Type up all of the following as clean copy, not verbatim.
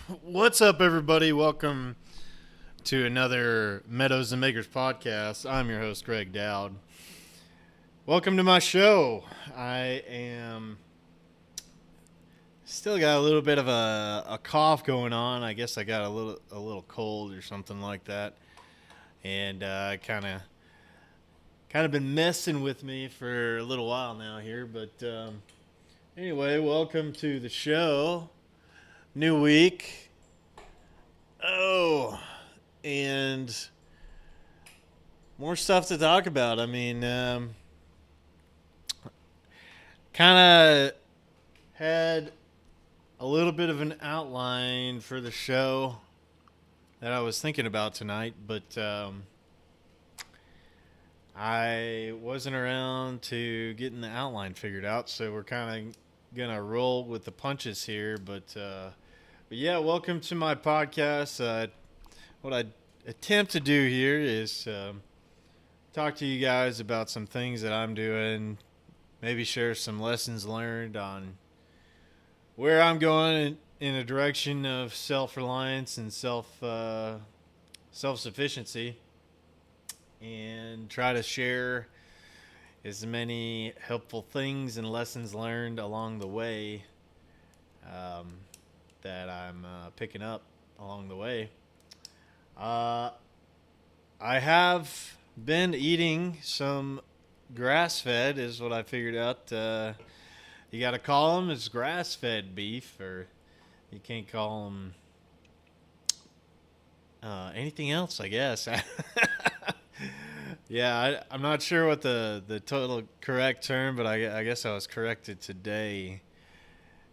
What's up, everybody? Welcome to another Meadows and Makers podcast. I'm your host, Greg Dowd. Welcome to my show. I am still got a little bit of a cough going on. I guess I got a little cold or something like that, and kind of been messing with me for a little while now here. But anyway, welcome to the show. New week. Oh, and more stuff to talk about. I mean, kind of had a little bit of an outline for the show that I was thinking about tonight, but I wasn't around to getting the outline figured out, so we're kind of gonna roll with the punches here. But yeah, welcome to my podcast. What I attempt to do here is talk to you guys about some things that I'm doing, maybe share some lessons learned on where I'm going in a direction of self-reliance and self-sufficiency, and try to share as many helpful things and lessons learned along the way um, that I'm picking up along the way. Uh, I have been eating some grass-fed, is what I figured out. You got to call them as grass-fed beef, or you can't call them anything else, I guess. Yeah, I'm not sure what the total correct term, but I guess I was corrected today.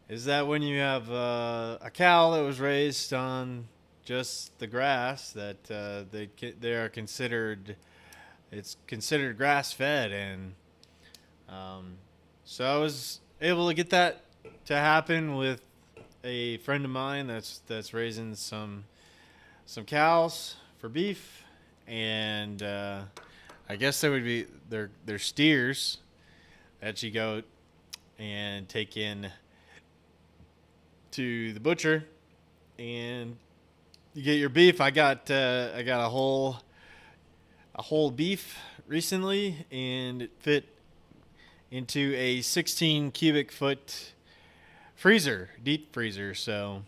Is that when you have a cow that was raised on just the grass, that they are considered, it's considered grass fed, and so I was able to get that to happen with a friend of mine that's raising some cows for beef, and I guess there would be they're steers that you go and take in to the butcher, and you get your beef. I got a whole beef recently, and it fit into a 16 cubic foot freezer, deep freezer. So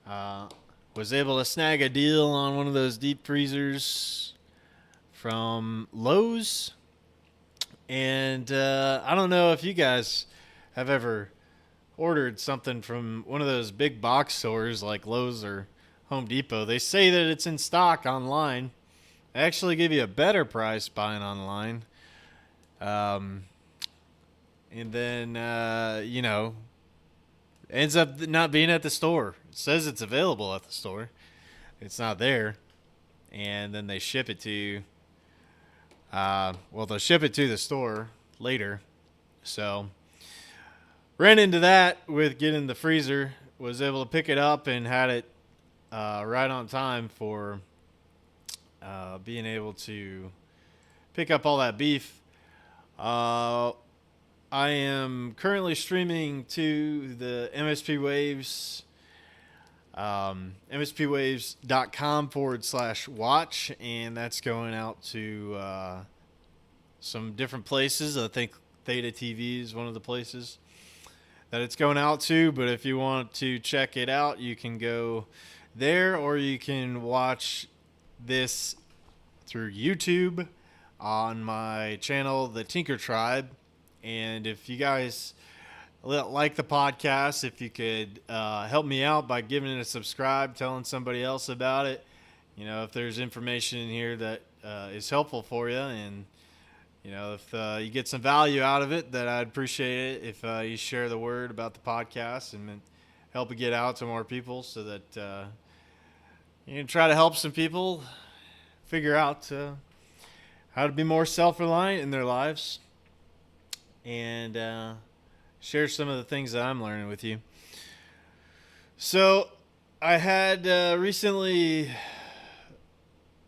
was able to snag a deal on one of those deep freezers from Lowe's. And I don't know if you guys have ever ordered something from one of those big box stores like Lowe's or Home Depot. They say that it's in stock online. They actually give you a better price buying online. Um, and then, ends up not being at the store. It says it's available at the store. It's not there. And then they ship it to you. They'll ship it to the store later. So, ran into that with getting the freezer. Was able to pick it up and had it right on time for being able to pick up all that beef. I am currently streaming to the MSP Waves, mspwaves.com/watch, and that's going out to some different places. I think Theta TV is one of the places that it's going out to, but if you want to check it out, you can go there, or you can watch this through YouTube on my channel, TheTinkerTribe. And if you guys like the podcast, if you could help me out by giving it a subscribe, telling somebody else about it, if there's information in here that is helpful for you, and if you get some value out of it, that I'd appreciate it if you share the word about the podcast and help it get out to more people, so that you can try to help some people figure out how to be more self-reliant in their lives, and share some of the things that I'm learning with you. So I had recently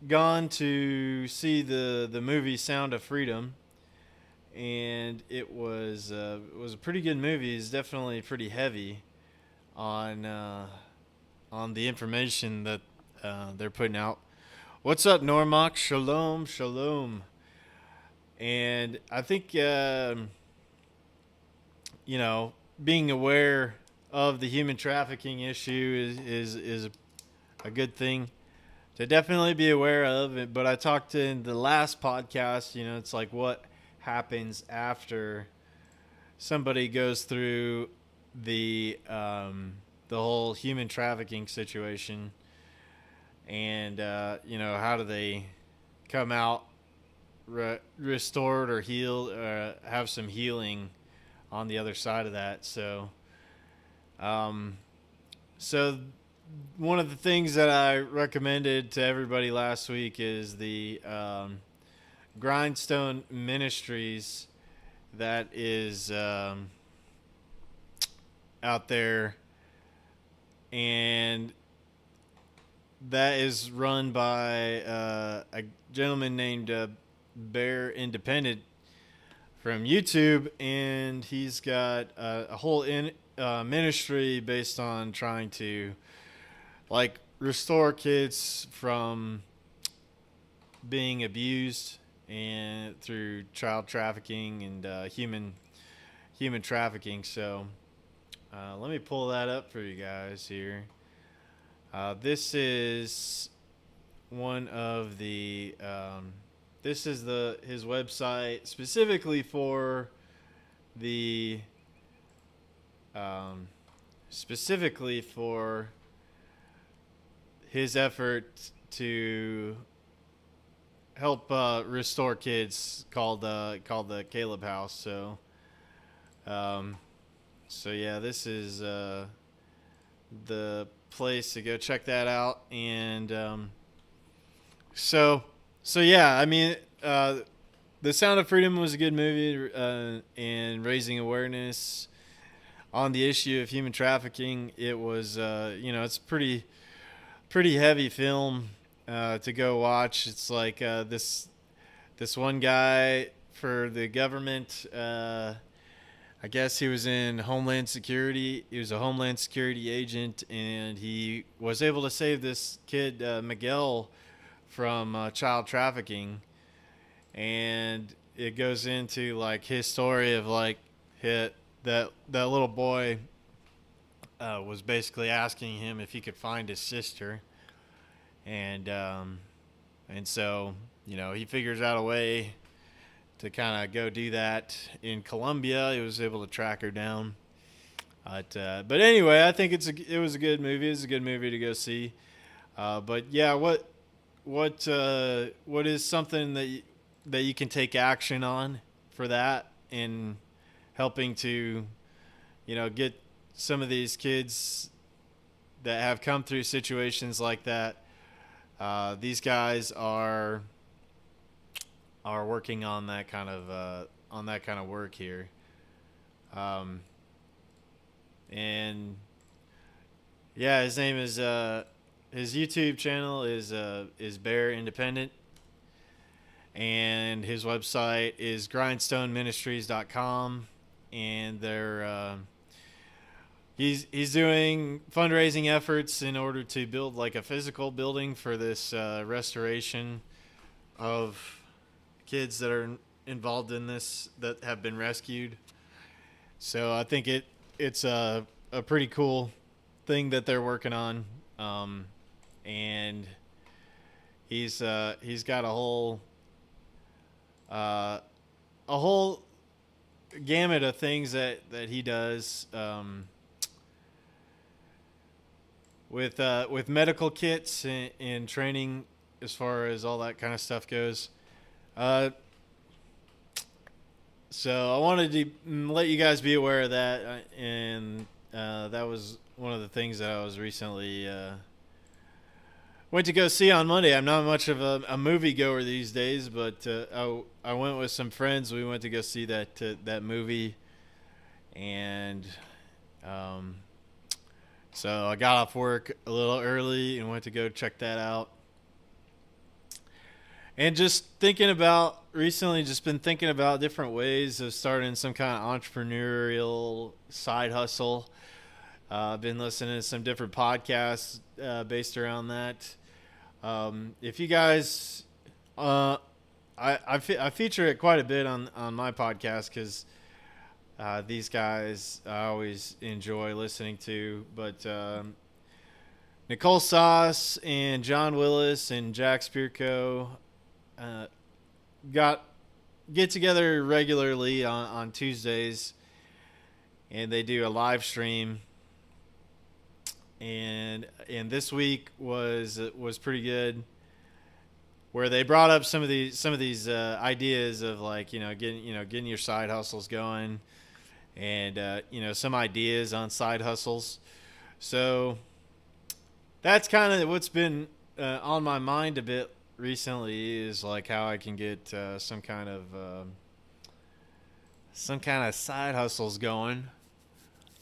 gone to see the movie Sound of Freedom, and it was a pretty good movie. It's definitely pretty heavy on the information that they're putting out. What's up, Normok? Shalom, shalom. And I think being aware of the human trafficking issue is a good thing to definitely be aware of it. But I talked in the last podcast, it's like what happens after somebody goes through the whole human trafficking situation, and how do they come out restored or healed, or have some healing on the other side of that. So one of the things that I recommended to everybody last week is the Grindstone Ministries that is out there, and that is run by a gentleman named Bear Independent from YouTube, and he's got a whole ministry based on trying to restore kids from being abused and through child trafficking and human trafficking. So let me pull that up for you guys here. This is one of the this is his website specifically for the his effort to help restore kids, called the Caleb House. So yeah, this is the place to go check that out. And so yeah, I mean, The Sound of Freedom was a good movie, and raising awareness on the issue of human trafficking. It was it's pretty heavy film to go watch. It's like this one guy for the government. I guess he was in Homeland Security. He was a Homeland Security agent, and he was able to save this kid, Miguel, from child trafficking. And it goes into his story of that little boy was basically asking him if he could find his sister, and so he figures out a way to kind of go do that in Colombia. He was able to track her down. But anyway, I think it was a good movie. It's a good movie to go see. But yeah, what is something that you can take action on for that, in helping to get some of these kids that have come through situations like that? These guys are working on that kind of work here, and yeah, his name is his YouTube channel is Bear Independent, and his website is grindstoneministries.com, and they're he's doing fundraising efforts in order to build a physical building for this restoration of kids that are involved in this, that have been rescued. So I think it's a pretty cool thing that they're working on, and he's got a whole gamut of things that he does, with medical kits and training, as far as all that kind of stuff goes. So I wanted to let you guys be aware of that, and that was one of the things that I was recently went to go see on Monday. I'm not much of a movie goer these days, but I went with some friends. We went to go see that movie, and so I got off work a little early and went to go check that out. And just been thinking about different ways of starting some kind of entrepreneurial side hustle. I've been listening to some different podcasts based around that. If you guys, I feature it quite a bit on my podcast because these guys I always enjoy listening to. But Nicole Sauce and John Willis and Jack Spirko uh, got get together regularly on Tuesdays, and they do a live stream. And this week was pretty good, where they brought up some of these ideas of, like, getting your side hustles going, and some ideas on side hustles. So that's kind of what's been on my mind a bit recently, is like how I can get some kind of side hustles going.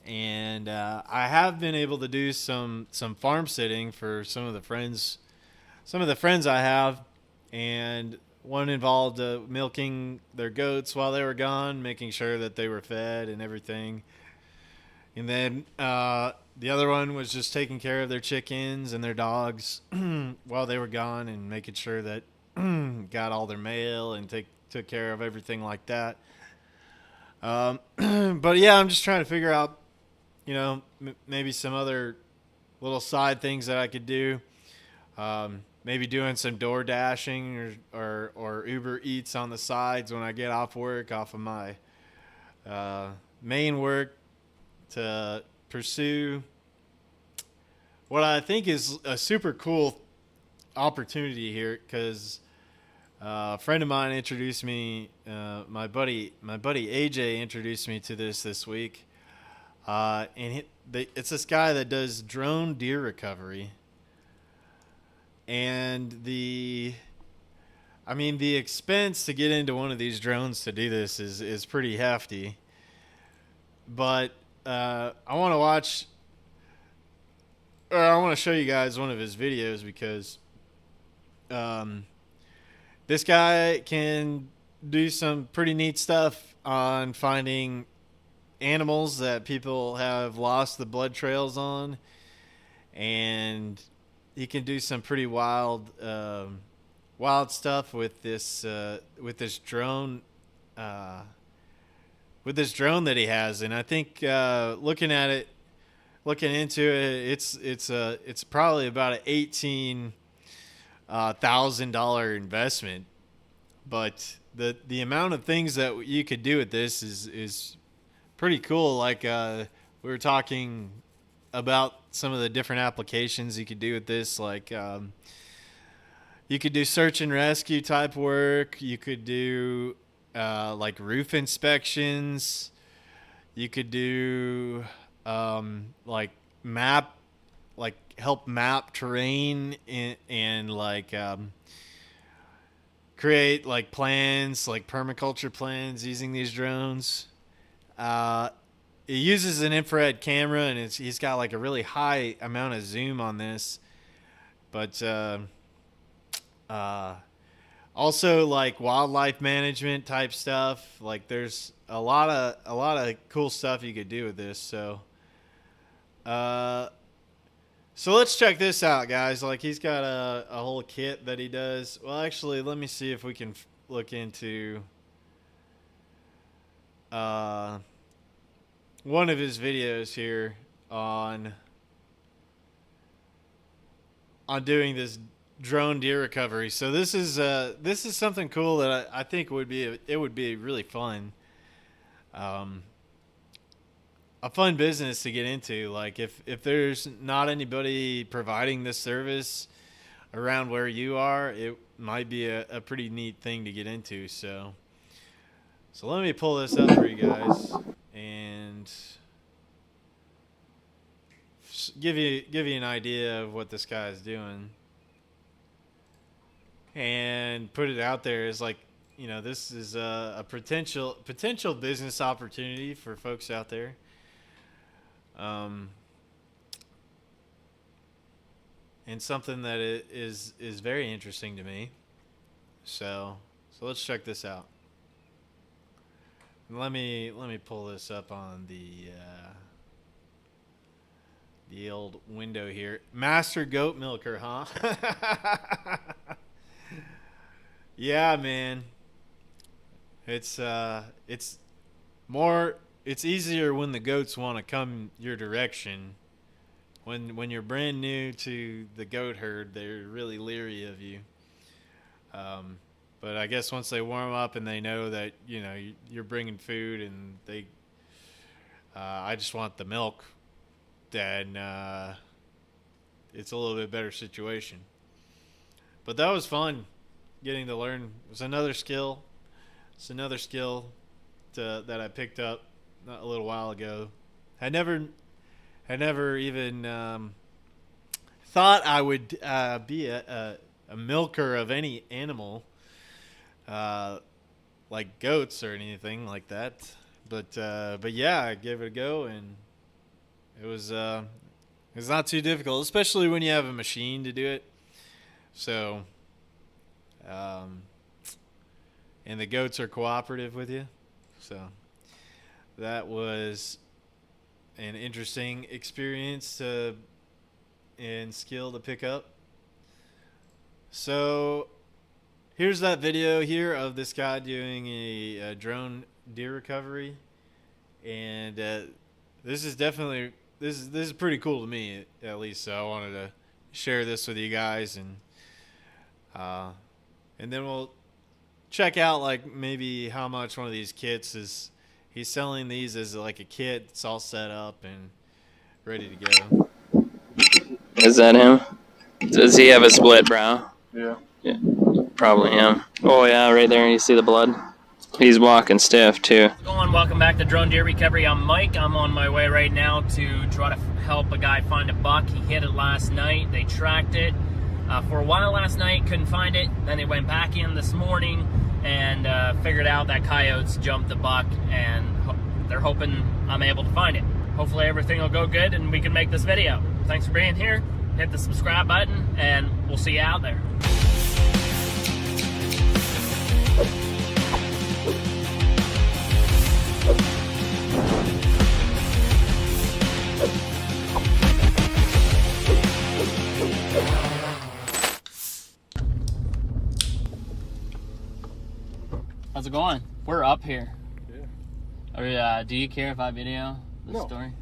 And I have been able to do some farm sitting for some of the friends I have, and one involved milking their goats while they were gone, making sure that they were fed and everything. And then the other one was just taking care of their chickens and their dogs while they were gone, and making sure that got all their mail and took care of everything like that. But yeah, I'm just trying to figure out, maybe some other little side things that I could do. Maybe doing some door dashing or Uber Eats on the sides when I get off of my main work, to pursue what I think is a super cool opportunity here, because a friend of mine introduced me, my buddy AJ introduced me to this week. It's this guy that does drone deer recovery, and the expense to get into one of these drones to do this is pretty hefty. But I want to show you guys one of his videos, because this guy can do some pretty neat stuff on finding animals that people have lost the blood trails on, and he can do some pretty wild stuff with this drone that he has. And I think looking into it, it's probably about an $18,000 investment, but the amount of things that you could do with this is pretty cool. Like we were talking about some of the different applications you could do with this. Like you could do search and rescue type work. You could do like roof inspections. You could do like help map terrain and like create like plans, like permaculture plans, using these drones. It uses an infrared camera, and he's got like a really high amount of zoom on this. But also like wildlife management type stuff. Like there's a lot of cool stuff you could do with this. So let's check this out, guys. Like he's got a whole kit that he does. Well, actually, let me see if we can look into one of his videos here on doing this drone deer recovery. So this is something cool that I think would be really fun, a fun business to get into. Like if there's not anybody providing this service around where you are, it might be a pretty neat thing to get into. So let me pull this up for you guys and give you an idea of what this guy is doing, and put it out there as like, this is a potential business opportunity for folks out there. And something that is very interesting to me. So let's check this out. Let me pull this up on the the old window here. Master goat milker, huh? Yeah, man. It's more. It's easier when the goats want to come your direction. When you're brand new to the goat herd, they're really leery of you. But I guess once they warm up and they know that you're bringing food and I just want the milk, then it's a little bit better situation. But that was fun, getting to learn. It was another skill. It's another skill that I picked up a little while ago. I never even thought I would be a milker of any animal, like goats or anything like that. But yeah, I gave it a go, and it was not too difficult, especially when you have a machine to do it. So, and the goats are cooperative with you. So that was an interesting experience and skill to pick up. So here's that video here of this guy doing a drone deer recovery, and this is definitely this is pretty cool to me, at least. So I wanted to share this with you guys, and then we'll check out like maybe how much one of these kits is. He's selling these as like a kit. It's all set up and ready to go. Is that him? Does he have a split brow? Yeah. Yeah, probably him. Oh yeah, right there. You see the blood? He's walking stiff too. Welcome back to Drone Deer Recovery. I'm Mike. I'm on my way right now to try to help a guy find a buck. He hit it last night. They tracked it for a while last night, couldn't find it. Then they went back in this morning and figured out that coyotes jumped the buck, and they're hoping I'm able to find it. Hopefully everything will go good and we can make this video. Thanks for being here. Hit the subscribe button and we'll see you out there. How's it going? We're up here. Yeah. Do you care if I video the No. story?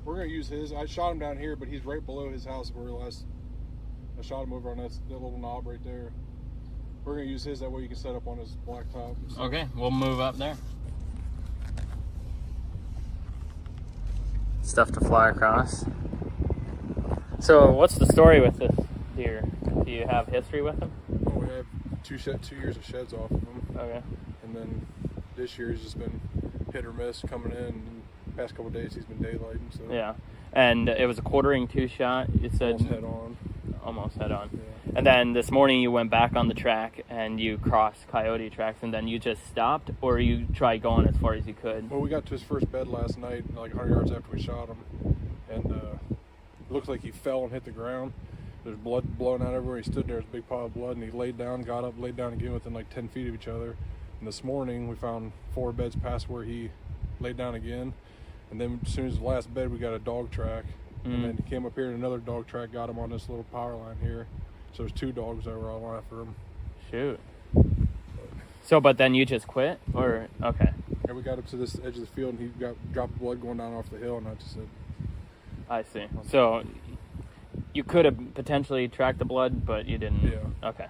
We're gonna use his. I shot him down here, but he's right below his house where I shot him over on that little knob right there. We're gonna use his, that way you can set up on his blacktop. So. Okay, we'll move up there. Stuff to fly across. So what's the story with this deer? Do you have history with him? Oh, we have 2 years of sheds off of him. Okay. And then this year he's just been hit or miss coming in. And the past couple of days he's been daylighting. So. Yeah. And it was a quartering 2 shot, you said? Almost head on. Almost head on. Yeah. And then this morning you went back on the track and you crossed coyote tracks, and then you just stopped, or you tried going as far as you could? Well, we got to his first bed last night, like 100 yards after we shot him. And it looked like he fell and hit the ground. There's blood blowing out everywhere. He stood there, there's a big pile of blood, and he laid down, got up, laid down again within like 10 feet of each other. And this morning we found 4 beds past where he laid down again. And then as soon as the last bed, we got a dog track. And then he came up here and another dog track got him on this little power line here. So there's 2 dogs that were all after him. Shoot. So, but then you just quit, or okay? And we got up to this edge of the field, and he got dropped blood going down off the hill, and I just said, I see. So you could have potentially tracked the blood, but you didn't. Yeah. Okay.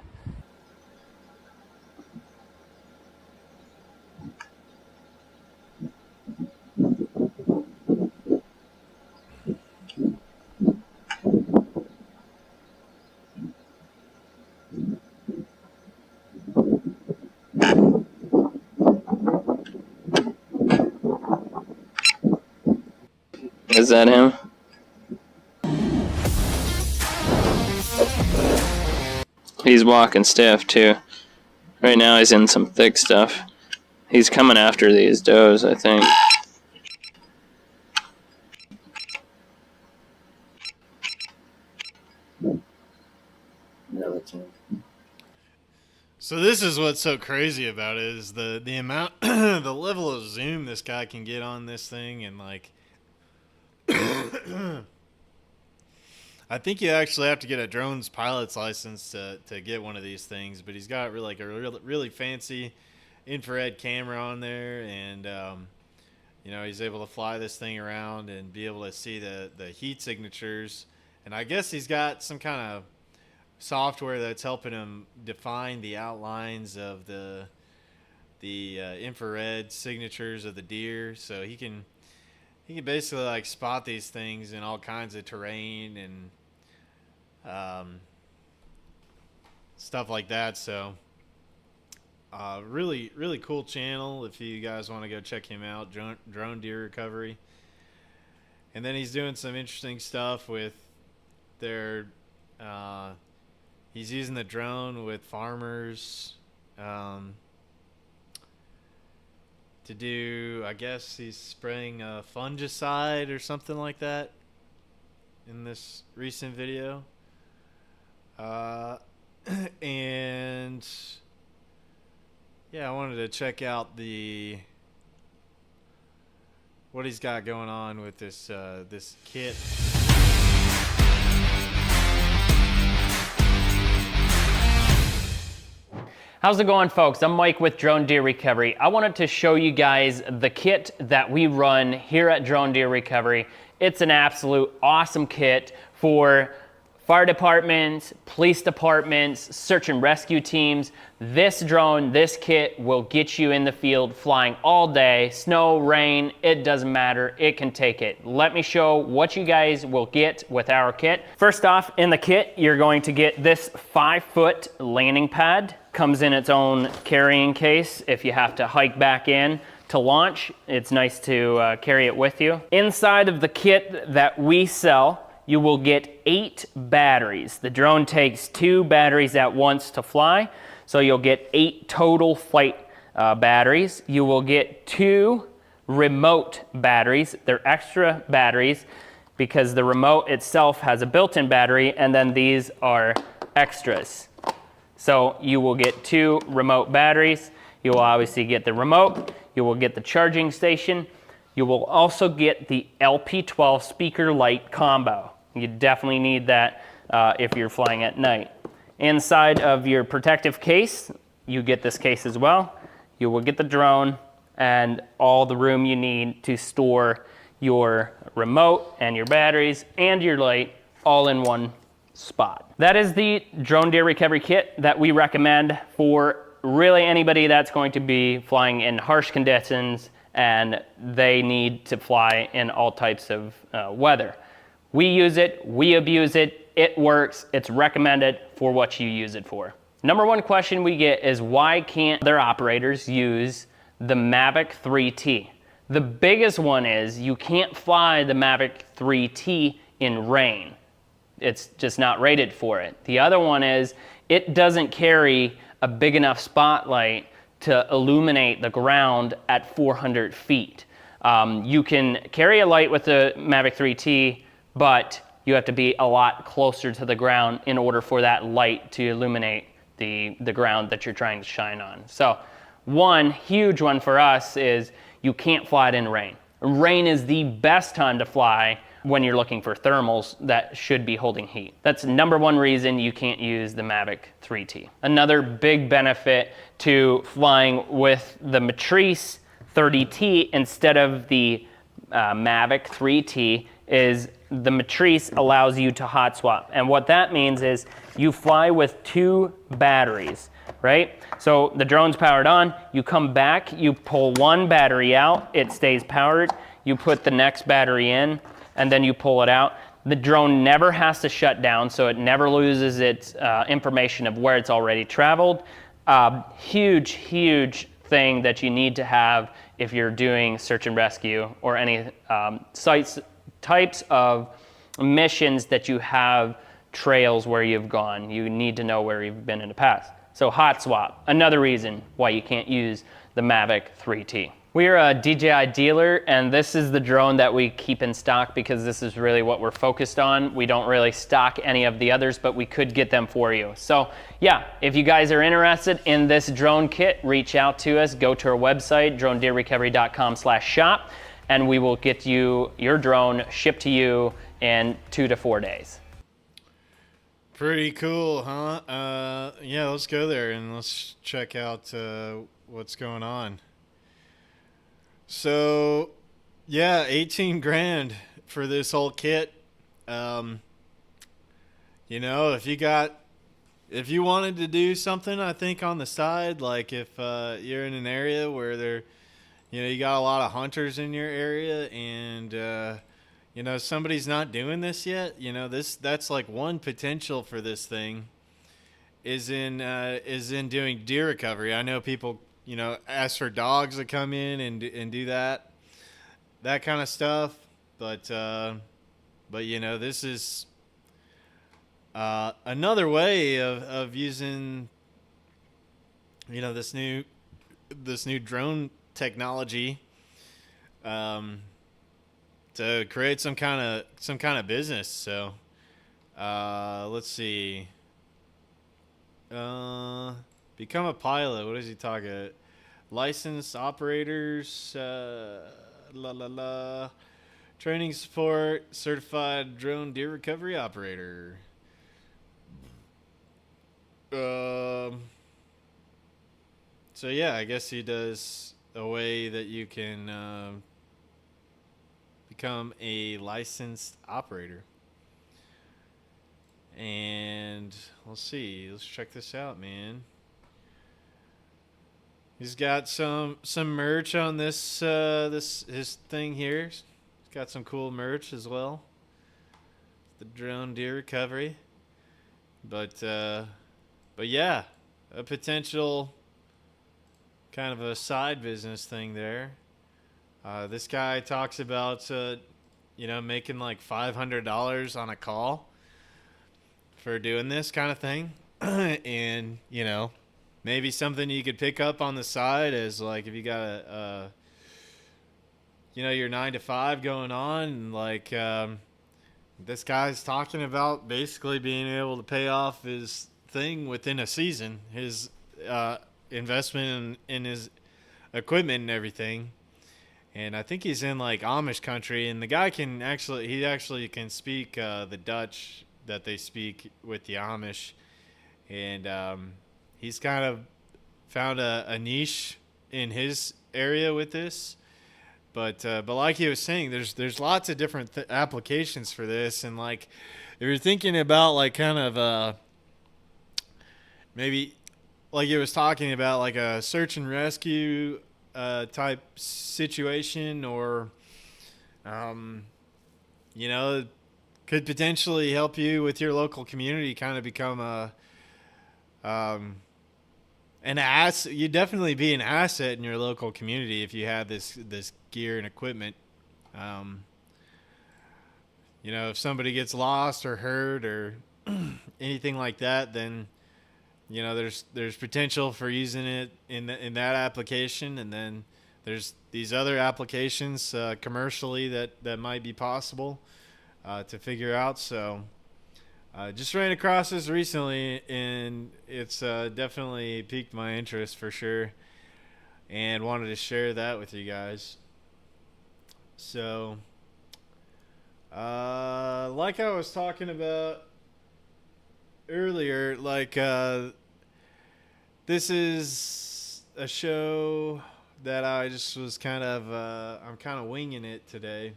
Is that him? He's walking stiff too. Right now he's in some thick stuff. He's coming after these does, I think. So this is what's so crazy about it, is the amount, the level of zoom this guy can get on this thing, and like I think you actually have to get a drone's pilot's license to get one of these things, but he's got like a really fancy infrared camera on there, and you know, he's able to fly this thing around and be able to see the heat signatures. And I guess he's got some kind of software that's helping him define the outlines of the infrared signatures of the deer, so he can basically like spot these things in all kinds of terrain and stuff like that. So really cool channel if you guys want to go check him out, drone deer recovery. And then he's doing some interesting stuff with their he's using the drone with farmers to do, I guess he's spraying a fungicide or something like that in this recent video. And yeah, I wanted to check out what he's got going on with this this kit. How's it going, folks? I'm Mike with Drone Deer Recovery. I wanted to show you guys the kit that we run here at Drone Deer Recovery. It's an absolute awesome kit for fire departments, police departments, search and rescue teams. This drone, this kit will get you in the field flying all day, snow, rain, it doesn't matter, it can take it. Let me show what you guys will get with our kit. First off, in the kit, you're going to get this 5-foot landing pad. Comes in its own carrying case if you have to hike back in to launch. It's nice to carry it with you. Inside of the kit that we sell, you will get 8 batteries. The drone takes 2 batteries at once to fly, so you'll get 8 total flight batteries. You will get 2 remote batteries. They're extra batteries because the remote itself has a built-in battery, and then these are extras. So you will get 2 remote batteries. You will obviously get the remote. You will get the charging station. You will also get the LP12 speaker light combo. You definitely need that if you're flying at night. Inside of your protective case, you get this case as well. You will get the drone and all the room you need to store your remote and your batteries and your light all in one spot. That is the Drone Deer Recovery Kit that we recommend for really anybody that's going to be flying in harsh conditions and they need to fly in all types of weather. We use it, we abuse it, it works, it's recommended for what you use it for. Number one question we get is why can't their operators use the Mavic 3T? The biggest one is you can't fly the Mavic 3T in rain. It's just not rated for it. The other one is it doesn't carry a big enough spotlight to illuminate the ground at 400 feet. You can carry a light with the Mavic 3T, but you have to be a lot closer to the ground in order for that light to illuminate the ground that you're trying to shine on. So one huge one for us is you can't fly it in rain. Rain is the best time to fly when you're looking for thermals that should be holding heat. That's number one reason you can't use the Mavic 3T. Another big benefit to flying with the Matrice 30T instead of the Mavic 3T is the Matrice allows you to hot swap. And what that means is you fly with 2 batteries, right? So the drone's powered on, you come back, you pull one battery out, it stays powered, you put the next battery in, and then you pull it out. The drone never has to shut down, so it never loses its information of where it's already traveled. Huge, huge thing that you need to have if you're doing search and rescue or any types of missions that you have trails where you've gone. You need to know where you've been in the past. So hot swap, another reason why you can't use the Mavic 3T. We are a DJI dealer, and this is the drone that we keep in stock because this is really what we're focused on. We don't really stock any of the others, but we could get them for you. So yeah, if you guys are interested in this drone kit, reach out to us. Go to our website, dronedeerrecovery.com/shop, and we will get you your drone shipped to you in 2 to 4 days. Pretty cool, huh? Yeah, let's go there and let's check out what's going on. So, yeah, 18 grand for this whole kit. Um, if you wanted to do something, I think on the side, like if you're in an area where you got a lot of hunters in your area, and somebody's not doing this yet. That's like one potential for this thing is in doing deer recovery. I know people ask for dogs to come in and do that kind of stuff, but this is another way of using this new drone technology to create some kind of business. So let's see. Become a pilot. What is he talking? Licensed operators. La la la. Training support. Certified drone deer recovery operator. So yeah, I guess he does a way that you can become a licensed operator. And let's see. Let's check this out, man. He's got some merch on this his thing here. He's got some cool merch as well. The drone deer recovery. But yeah, a potential kind of a side business thing there. This guy talks about making like $500 on a call for doing this kind of thing. And maybe something you could pick up on the side as like if you got your 9 to 5 going on, and like this guy's talking about basically being able to pay off his thing within a season, his investment in his equipment and everything. And I think he's in like Amish country, and the guy can actually can speak the Dutch that they speak with the Amish, and he's kind of found a niche in his area with this. But like he was saying, there's lots of different applications for this, and like if you're thinking about like kind of maybe like he was talking about like a search and rescue type situation, or could potentially help you with your local community kind of become an asset. You'd definitely be an asset in your local community if you have this gear and equipment. If somebody gets lost or hurt or anything like that, then there's potential for using it in that application, and then there's these other applications commercially that might be possible to figure out. So just ran across this recently, and it's definitely piqued my interest for sure, and wanted to share that with you guys. So like I was talking about earlier, like this is a show that I just was I'm kind of winging it today,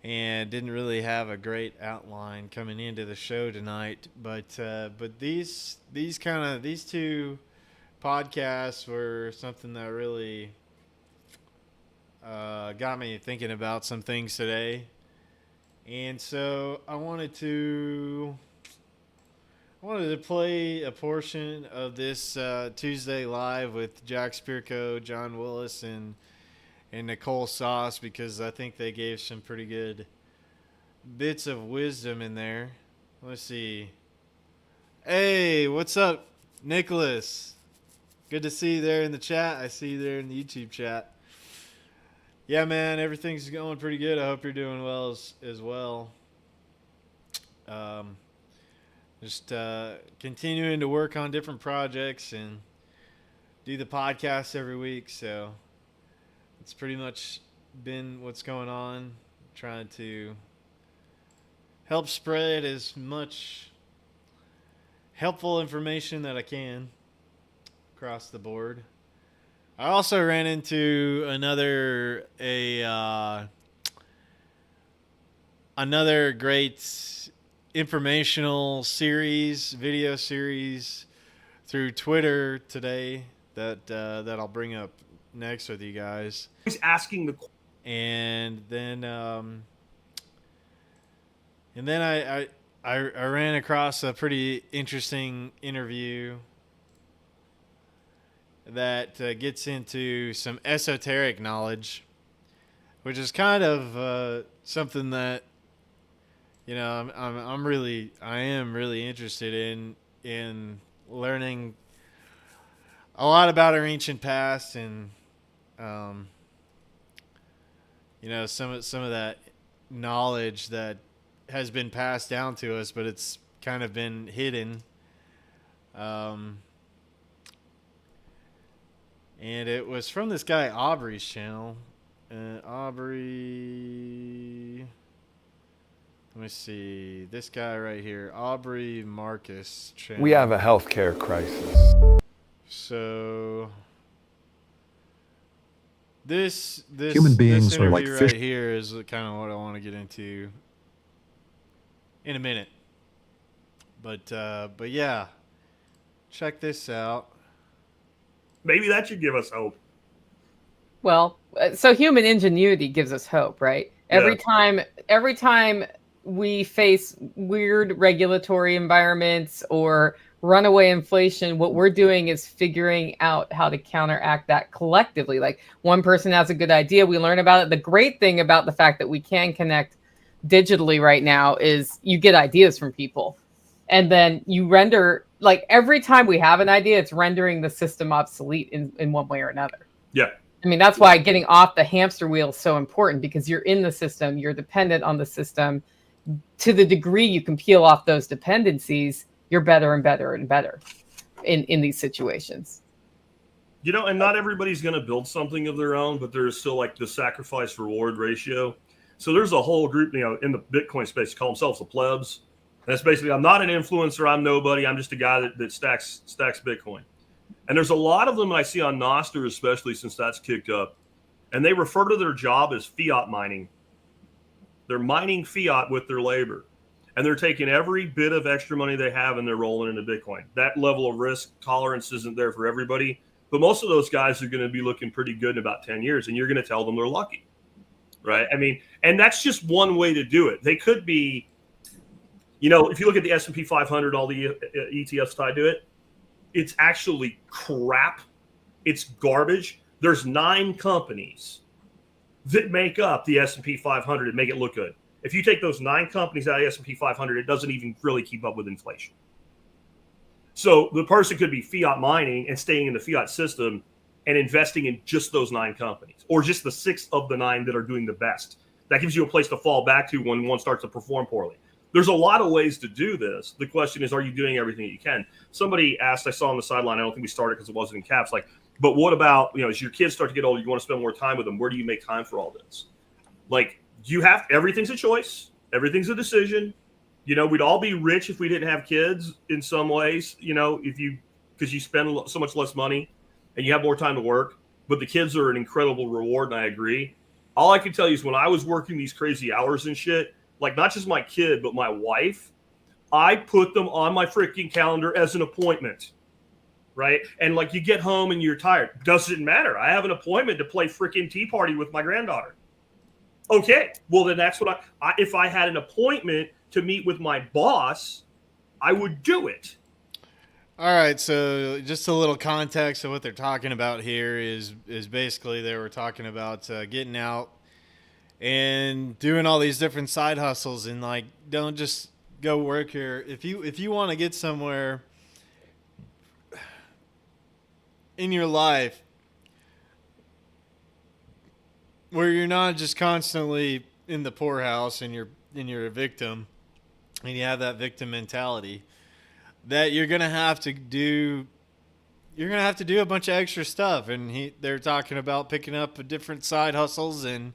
and didn't really have a great outline coming into the show tonight. But these two podcasts were something that really got me thinking about some things today. And so I wanted to play a portion of this Tuesday Live with Jack Spirko, John Willis, and Nicole Sauce, because I think they gave some pretty good bits of wisdom in there. Let's see. Hey, what's up, Nicholas? Good to see you there in the chat. I see you there in the YouTube chat. Yeah, man, everything's going pretty good. I hope you're doing well as well. Just continuing to work on different projects and do the podcast every week. So it's pretty much been what's going on. Trying to help spread as much helpful information that I can across the board. I also ran into another great informational series, video series through Twitter today that I'll bring up next with you guys. He's asking the And then I ran across a pretty interesting interview that gets into some esoteric knowledge, which is kind of something that I am really interested in learning a lot about our ancient past and some of that knowledge that has been passed down to us, but it's kind of been hidden. And it was from this guy Aubrey's channel. Aubrey. Let me see. This guy right here, Aubrey Marcus channel. We have a healthcare crisis. So this Human beings this are like interview fish. right here is kind of what I want to get into in a minute. But yeah, check this out. maybe that should give us hope. Well, so human ingenuity gives us hope, right? Every time we face weird regulatory environments or runaway inflation, what we're doing is figuring out how to counteract that collectively. Like one person has a good idea, we learn about it. The great thing about the fact that we can connect digitally right now is you get ideas from people. And then you render, like every time we have an idea, it's rendering the system obsolete in one way or another. Yeah. I mean, that's why getting off the hamster wheel is so important, because you're in the system, you're dependent on the system. To the degree you can peel off those dependencies, you're better and better and better in these situations. You know, and not everybody's going to build something of their own, but there's still like the sacrifice reward ratio. So there's a whole group, in the Bitcoin space, call themselves the plebs. And that's basically, I'm not an influencer, I'm nobody, I'm just a guy that stacks Bitcoin. And there's a lot of them I see on Nostr, especially since that's kicked up. And they refer to their job as fiat mining. They're mining fiat with their labor. And they're taking every bit of extra money they have and they're rolling into Bitcoin. That level of risk tolerance isn't there for everybody. But most of those guys are going to be looking pretty good in about 10 years. And you're going to tell them they're lucky. Right? I mean, and that's just one way to do it. They could be, if you look at the S&P 500, all the ETFs tied to it, it's actually crap. It's garbage. There's 9 companies that make up the S&P 500 and make it look good. If you take those 9 companies out of the S&P 500, it doesn't even really keep up with inflation. So the person could be fiat mining and staying in the fiat system and investing in just those 9 companies, or just the 6 of the 9 that are doing the best. That gives you a place to fall back to when one starts to perform poorly. There's a lot of ways to do this. The question is, are you doing everything that you can? Somebody asked, I saw on the sideline, I don't think we started because it wasn't in caps, but what about, as your kids start to get older, you want to spend more time with them. Where do you make time for all this? Everything's a choice. Everything's a decision. We'd all be rich if we didn't have kids in some ways, because you spend so much less money and you have more time to work. But the kids are an incredible reward, and I agree. All I can tell you is when I was working these crazy hours and shit, not just my kid, but my wife, I put them on my freaking calendar as an appointment, right? And you get home and you're tired. Doesn't matter. I have an appointment to play freaking tea party with my granddaughter. Okay, well then that's what if I had an appointment to meet with my boss, I would do it. All right, so just a little context of what they're talking about here is basically they were talking about getting out and doing all these different side hustles, and don't just go work here. If you want to get somewhere in your life where you're not just constantly in the poorhouse and you're a victim and you have that victim mentality, that you're gonna have to do a bunch of extra stuff. And they're talking about picking up different side hustles and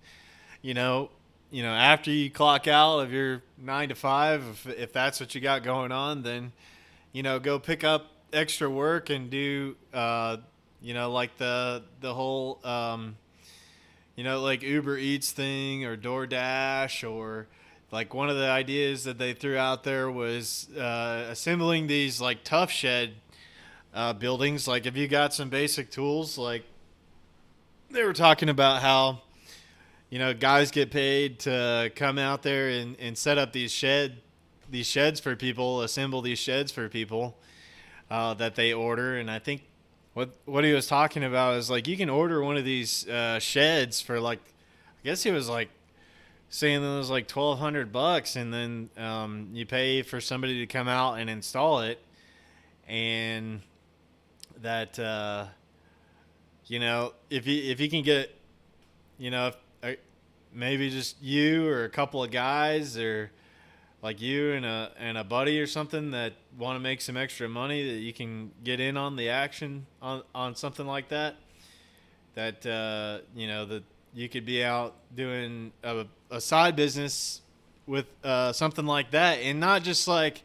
after you clock out of your 9 to 5, if that's what you got going on, then, go pick up extra work and do, like the whole, like Uber Eats thing or DoorDash, or like one of the ideas that they threw out there was assembling these like tough shed buildings. Like if you got some basic tools, like they were talking about how, guys get paid to come out there and set up these sheds for people, assemble these sheds for people that they order. And I think what he was talking about is like you can order one of these sheds for like, I guess he was like saying that it was like $1,200, and then you pay for somebody to come out and install it, and that if you can get, maybe just you or a couple of guys, or like you and a buddy or something that want to make some extra money, that you can get in on the action on something like that. That that you could be out doing a side business with something like that, and not just like,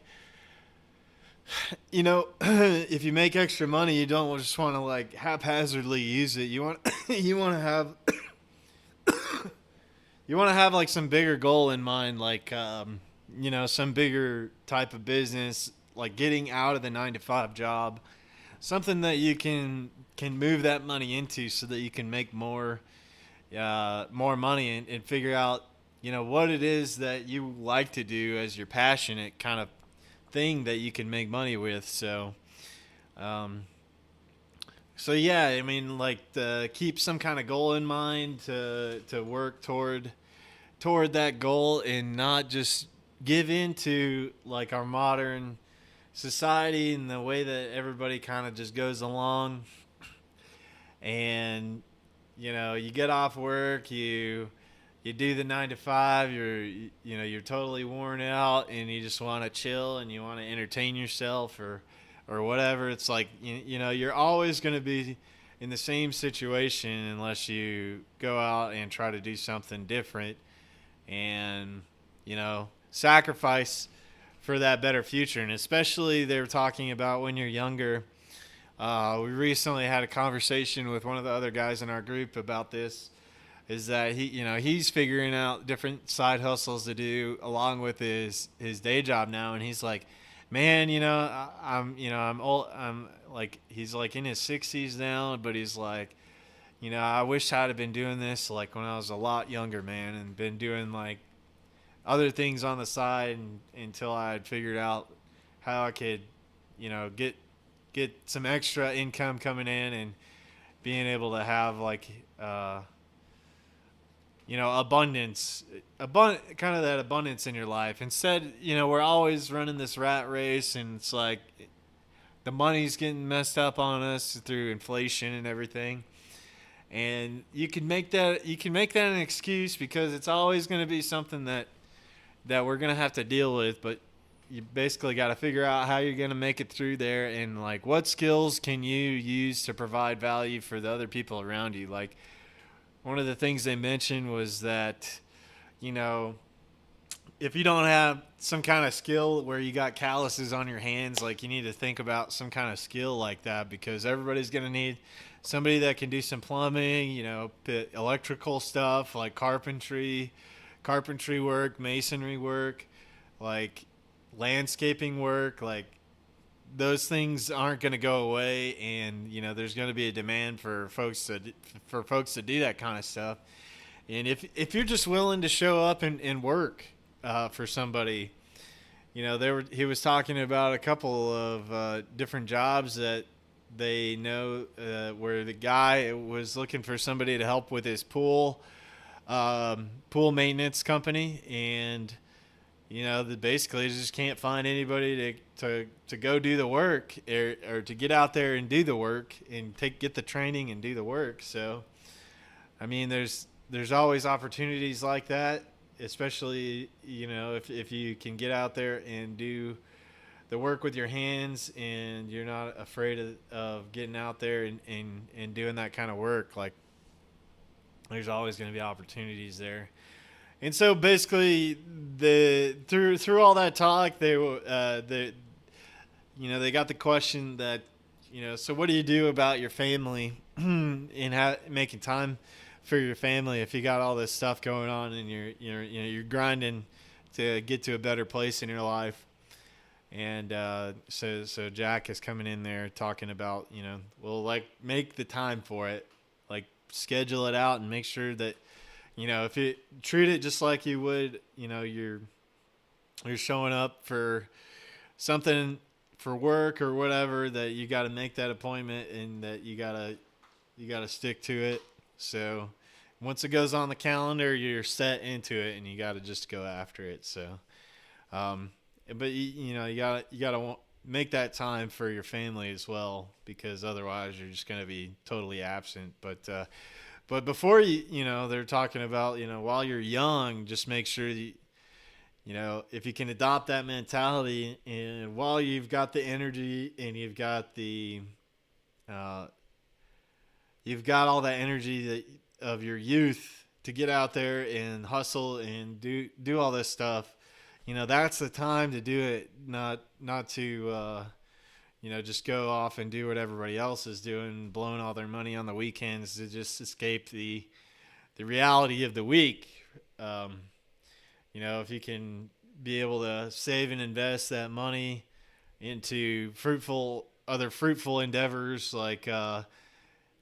if you make extra money, you don't just want to like haphazardly use it. You want to have like some bigger goal in mind, like some bigger type of business, like getting out of the 9 to 5 job, something that you can move that money into so that you can make more money and figure out what it is that you like to do as your passionate kind of thing that you can make money with. So yeah, I mean, like, to keep some kind of goal in mind, to work toward that goal, and not just give in to like our modern society and the way that everybody kind of just goes along. And you get off work, you do the 9 to 5, you're totally worn out, and you just want to chill and you want to entertain yourself or whatever. It's like, you're always going to be in the same situation unless you go out and try to do something different and, sacrifice for that better future. And especially they were talking about when you're younger. We recently had a conversation with one of the other guys in our group about this, is that he's figuring out different side hustles to do along with his day job now. And he's like, man, I'm old. I'm like, he's like in his 60s now, but he's like, I wish I'd have been doing this like when I was a lot younger, man, and been doing like other things on the side until I had figured out how I could, get some extra income coming in, and being able to have like, abundance, kind of that abundance in your life. Instead, we're always running this rat race, and it's like the money's getting messed up on us through inflation and everything. And you can make that an excuse, because it's always going to be something that we're going to have to deal with. But you basically got to figure out how you're going to make it through there, and like what skills can you use to provide value for the other people around you. Like, one of the things they mentioned was that, if you don't have some kind of skill where you got calluses on your hands, like, you need to think about some kind of skill like that, because everybody's going to need somebody that can do some plumbing, electrical stuff, like carpentry work, masonry work, like landscaping work. Like, those things aren't going to go away, and there's going to be a demand for folks to do that kind of stuff. And if you're just willing to show up and work for somebody, he was talking about a couple of different jobs that they know, where the guy was looking for somebody to help with his pool maintenance company, and basically just can't find anybody to go do the work, or to get out there and do the work and get the training and do the work. So, I mean, there's always opportunities like that, especially, if you can get out there and do the work with your hands, and you're not afraid of getting out there and doing that kind of work. Like, there's always going to be opportunities there. And so basically, through all that talk, they got the question that, so what do you do about your family in making time for your family if you got all this stuff going on and you're grinding to get to a better place in your life. And so Jack is coming in there talking about, well, like, make the time for it, like schedule it out and make sure that, if you treat it just like you would, you're showing up for something for work or whatever, that you got to make that appointment and that you got to stick to it. So once it goes on the calendar, you're set into it and you got to just go after it. So, but you got to make that time for your family as well, because otherwise you're just going to be totally absent. But before they're talking about, while you're young, just make sure if you can adopt that mentality, and while you've got the energy and you've got all that energy of your youth to get out there and hustle and do all this stuff, that's the time to do it, not to just go off and do what everybody else is doing, blowing all their money on the weekends to just escape the reality of the week. If you can be able to save and invest that money into fruitful endeavors, like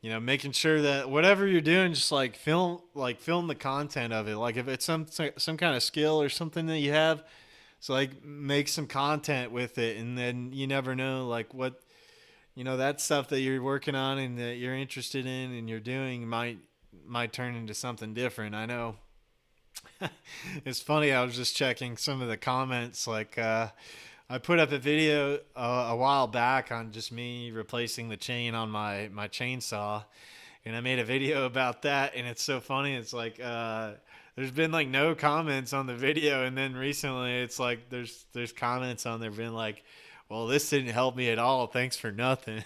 making sure that whatever you're doing, just film the content of it. Like if it's some kind of skill or something that you have, so like make some content with it, and then you never know, like what that stuff that you're working on and that you're interested in and you're doing might turn into something different. I know. It's funny, I was just checking some of the comments, like I put up a video a while back on just me replacing the chain on my chainsaw, and I made a video about that, and it's so funny. It's like there's been like no comments on the video, and then recently it's like there's comments on there being like, well, this didn't help me at all, thanks for nothing.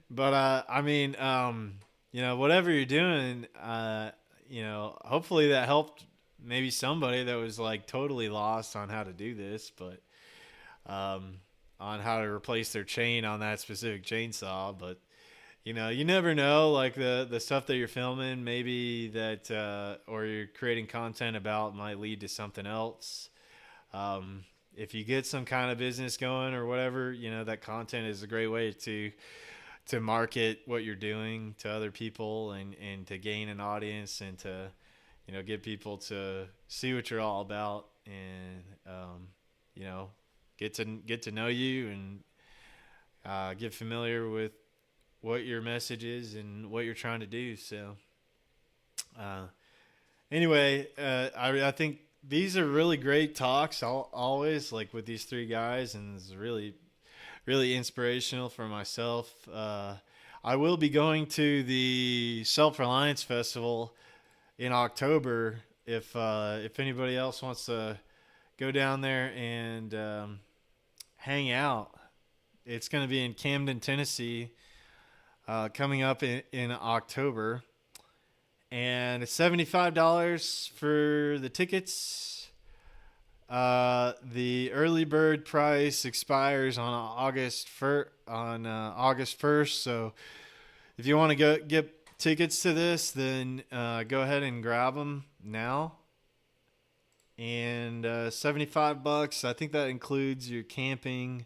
But I mean, whatever you're doing, hopefully that helped maybe somebody that was like totally lost on how to do this, but on how to replace their chain on that specific chainsaw. But you never know, like the stuff that you're filming, maybe that or you're creating content about, might lead to something else. If you get some kind of business going or whatever, that content is a great way to market what you're doing to other people, and to gain an audience, and to get people to see what you're all about, and get to know you, and get familiar with what your message is and what you're trying to do. So anyway, I think these are really great talks, always, like with these three guys, and it's really inspirational for myself. I will be going to the Self-Reliance Festival in October. If anybody else wants to go down there and hang out, it's going to be in Camden, Tennessee, coming up in October, and it's $75 for the tickets. The early bird price expires on August 1st. So if you want to go get tickets to this, then go ahead and grab them now. And $75. I think that includes your camping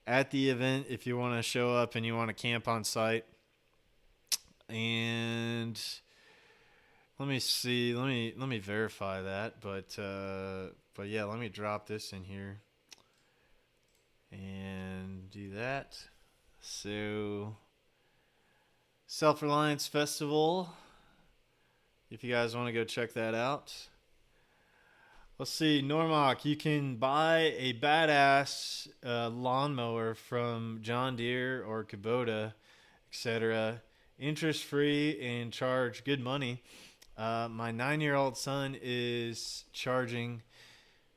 at the event if you want to show up and you want to camp on site. And let me see. Let me verify that. But yeah, let me drop this in here and do that. So, Self-Reliance Festival, if you guys want to go check that out. Let's see, Normock, you can buy a badass lawnmower from John Deere or Kubota, etc., interest-free, and charge good money. My 9-year-old son is charging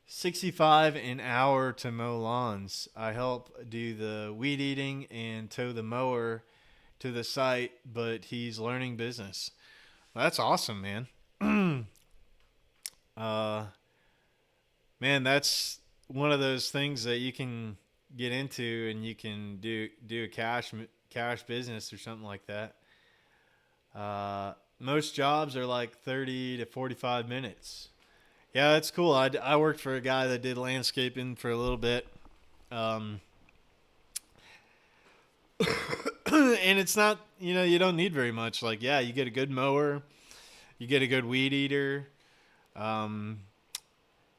$65 an hour to mow lawns. I help do the weed eating and tow the mower to the site, but he's learning business. Well, that's awesome, man. uh, man, that's one of those things that you can get into, and you can do a cash business or something like that. Most jobs are like 30 to 45 minutes. Yeah, that's cool. I worked for a guy that did landscaping for a little bit. Um, and it's not, you don't need very much. Like, yeah, you get a good mower, you get a good weed eater. Um,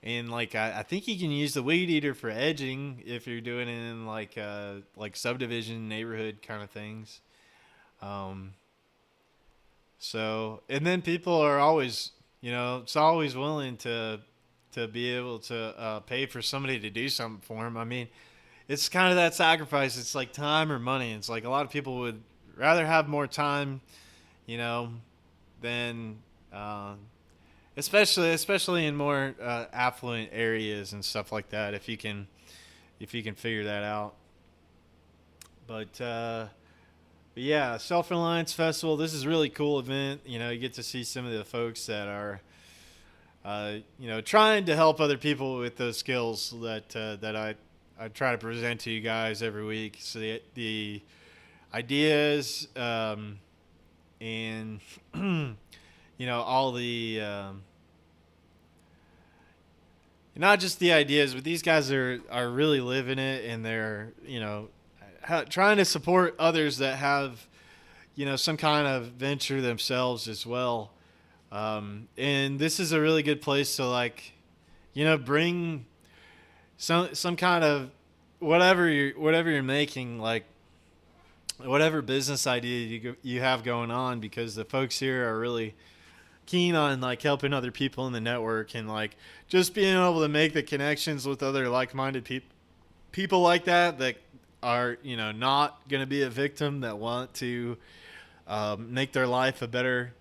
and like, I think you can use the weed eater for edging if you're doing it in like subdivision neighborhood kind of things. Um, So, and then people are always, it's always willing to be able to pay for somebody to do something for them. I mean, it's kind of that sacrifice. It's like time or money. It's like a lot of people would rather have more time, you know, than, especially in more affluent areas and stuff like that. If you can figure that out. But yeah, Self Reliance Festival. This is a really cool event. You get to see some of the folks that are, trying to help other people with those skills that I try to present to you guys every week. So the ideas, and all the not just the ideas, but these guys are really living it, and they're trying to support others that have some kind of venture themselves as well. And this is a really good place to bring some kind of whatever you're making, like whatever business idea you have going on, because the folks here are really keen on helping other people in the network, and just being able to make the connections with other like-minded people like that are not going to be a victim, that want to make their life a better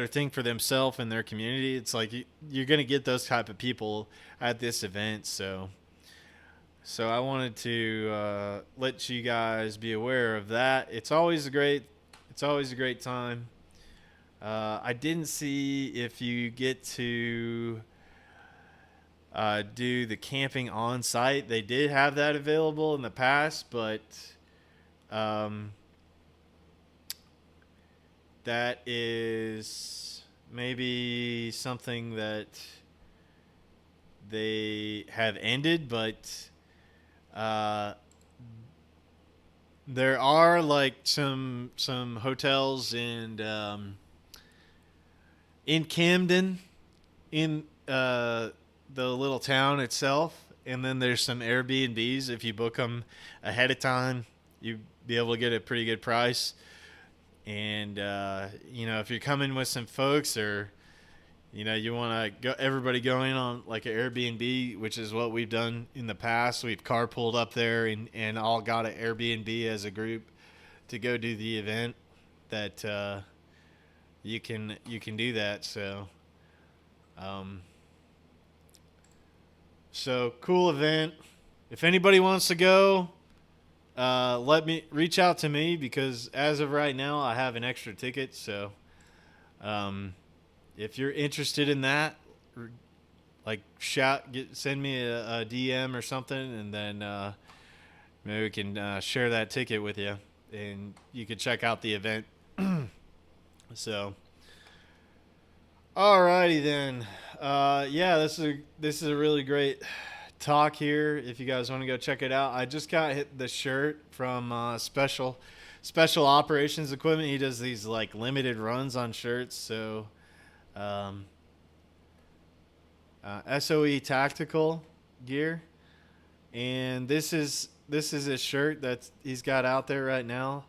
thing for themselves and their community. It's like you're going to get those type of people at this event. So I wanted to let you guys be aware of that. It's always a great time. I didn't see if you get to do the camping on site. They did have that available in the past, but that is maybe something that they have ended. But there are some hotels in Camden, in the little town itself, and then there's some Airbnbs. If you book them ahead of time, you'd be able to get a pretty good price. And if you're coming with some folks, or you want to go, everybody going on like an Airbnb, which is what we've done in the past. We've carpooled up there and all got an Airbnb as a group to go do the event. That you can do that. So cool event. If anybody wants to go, let me reach out to me, because as of right now I have an extra ticket. So if you're interested in that, send me a DM or something, and then maybe we can share that ticket with you, and you can check out the event. So alrighty then. This is a really great talk here. If you guys want to go check it out, I just got hit the shirt from special operations equipment. He does these limited runs on shirts. So SOE tactical gear, and this is a shirt that he's got out there right now.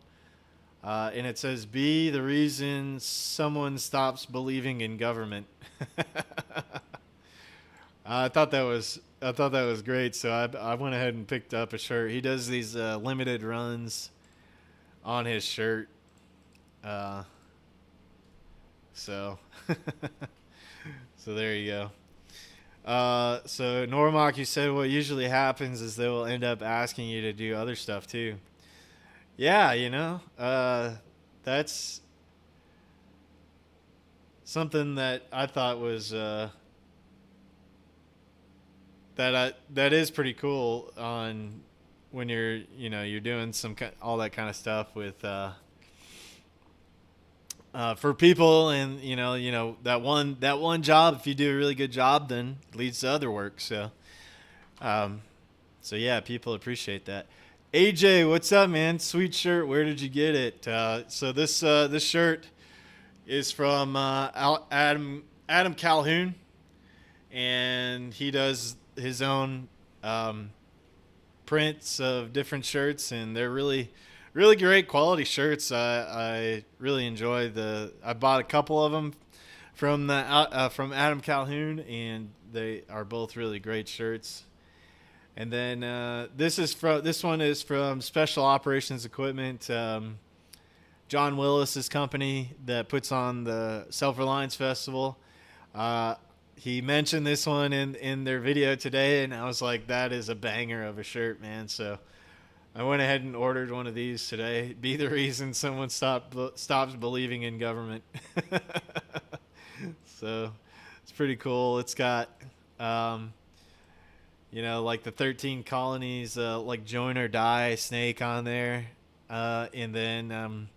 And it says, "Be the reason someone stops believing in government." I thought that was great, so I went ahead and picked up a shirt. He does these limited runs on his shirt. So there you go. So Normok, you said what usually happens is they will end up asking you to do other stuff too. Yeah, that's something that I thought was that is pretty cool on when you're doing all that kind of stuff with for people, and that one job, if you do a really good job, then leads to other work. So yeah, people appreciate that. AJ, what's up, man? Sweet shirt. Where did you get it? So this shirt is from Adam Calhoun, and he does his own prints of different shirts, and they're really great quality shirts. I really enjoy I bought a couple of them from from Adam Calhoun, and they are both really great shirts. And then this one is from Special Operations Equipment, John Willis's company that puts on the Self-Reliance Festival. He mentioned this one in their video today, and I was like, that is a banger of a shirt, man. So I went ahead and ordered one of these today. Be the reason someone stops believing in government. So it's pretty cool. It's got, like the 13 colonies, like join or die snake on there. And then,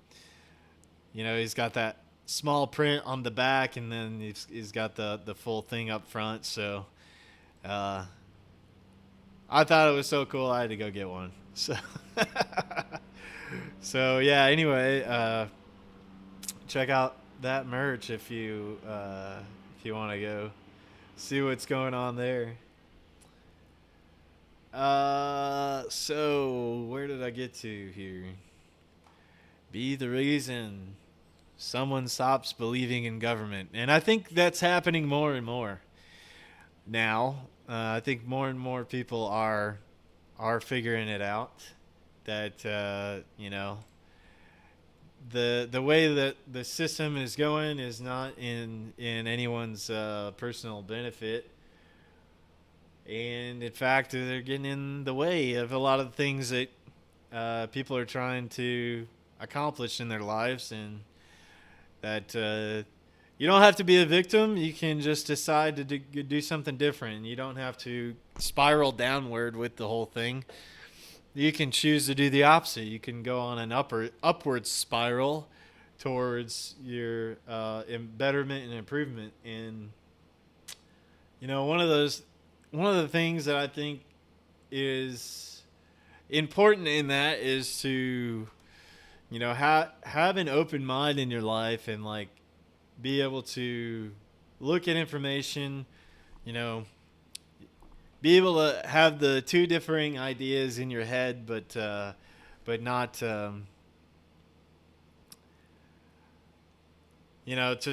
he's got that small print on the back, and then he's got the full thing up front. So I thought it was so cool, I had to go get one. So yeah, anyway, check out that merch if you want to go see what's going on there. So where did I get to here? Be the reason someone stops believing in government. And I think that's happening more and more now. I think more and more people are figuring it out, that the way that the system is going is not in anyone's personal benefit. And in fact, they're getting in the way of a lot of the things that people are trying to accomplish in their lives, and that you don't have to be a victim. You can just decide to do something different. You don't have to spiral downward with the whole thing. You can choose to do the opposite. You can go on an upward spiral towards your betterment and improvement. And one of the things that I think is important in that is to have an open mind in your life, and like be able to look at information, be able to have the two differing ideas in your head, but not to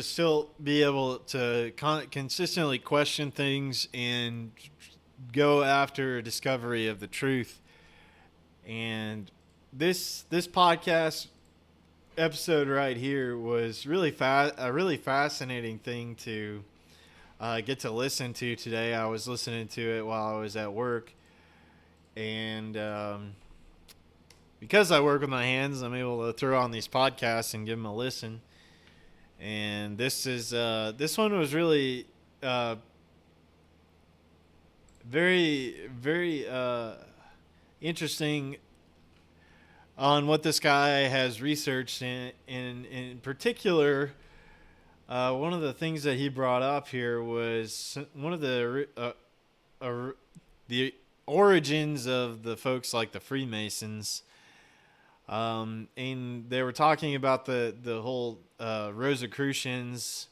still be able to consistently question things and go after discovery of the truth. And this podcast episode right here was really a really fascinating thing to get to listen to today. I was listening to it while I was at work, and because I work with my hands, I'm able to throw on these podcasts and give them a listen. And this one was really very, very interesting on what this guy has researched. In particular, one of the things that he brought up here was one of the origins of the folks like the Freemasons. And they were talking about the whole Rosicrucians,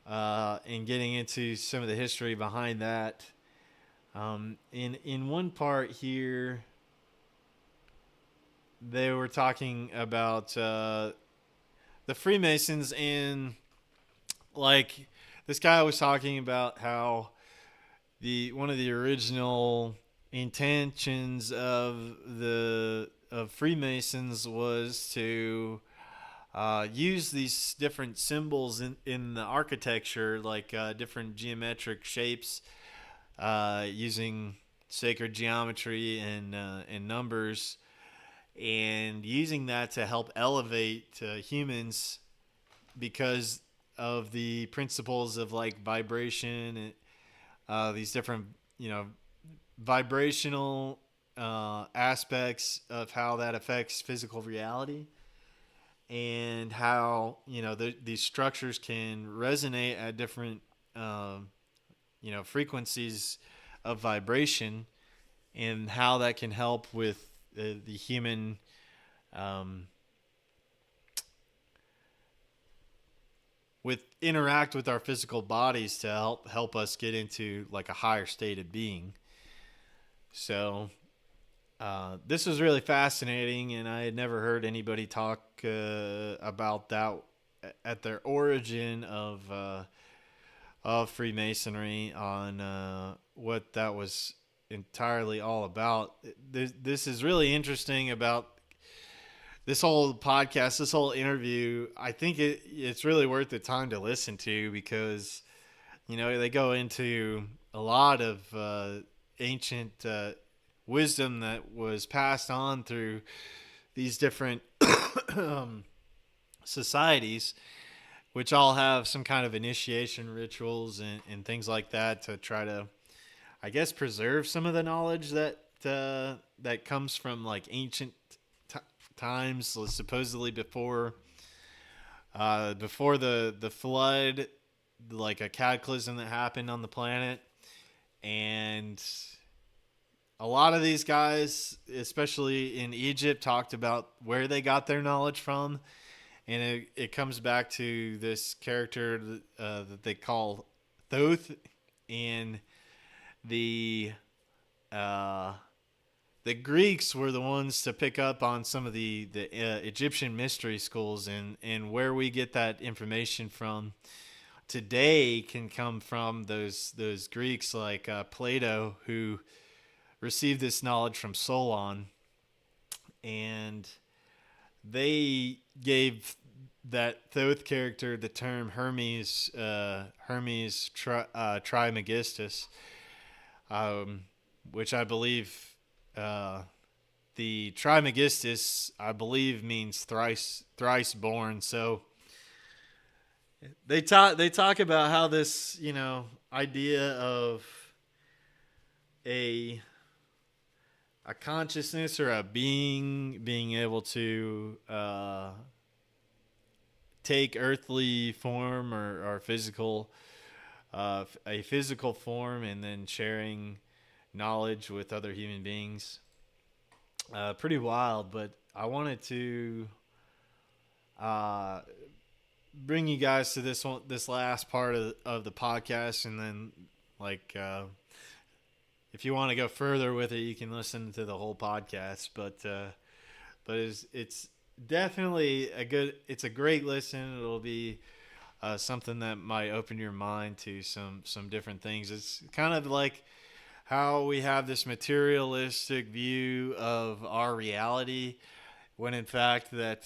and getting into some of the history behind that. In one part here, they were talking about the Freemasons, and like this guy was talking about how one of the original intentions of Freemasons was to use these different symbols in the architecture, like different geometric shapes, using sacred geometry and numbers, and using that to help elevate humans, because of the principles of like vibration and these different, vibrational aspects of how that affects physical reality, and how these structures can resonate at different frequencies of vibration, and how that can help with the human with interact with our physical bodies to help us get into like a higher state of being. So this was really fascinating, and I had never heard anybody talk about that at their origin of Freemasonry, on what that was entirely all about. This is really interesting about this whole podcast, this whole interview. I think it's really worth the time to listen to, because they go into a lot of ancient wisdom that was passed on through these different societies, which all have some kind of initiation rituals and things like that, to try to, I guess, preserve some of the knowledge that comes from like ancient times, supposedly before the flood, like a cataclysm that happened on the planet. And a lot of these guys, especially in Egypt, talked about where they got their knowledge from. And it comes back to this character that they call Thoth. And the Greeks were the ones to pick up on some of the Egyptian mystery schools, and where we get that information from today can come from those Greeks, like Plato, who received this knowledge from Solon, and they gave that Thoth character the term Hermes Trismegistus, which I believe the Trismegistus, I believe, means thrice born. So they talk about how this idea of a consciousness, or a being able to take earthly form, or physical a physical form, and then sharing knowledge with other human beings. Pretty wild. But I wanted to bring you guys to this last part of the podcast, and then if you want to go further with it, you can listen to the whole podcast. But it's definitely it's a great listen. It'll be something that might open your mind to some different things. It's kind of like how we have this materialistic view of our reality, when in fact that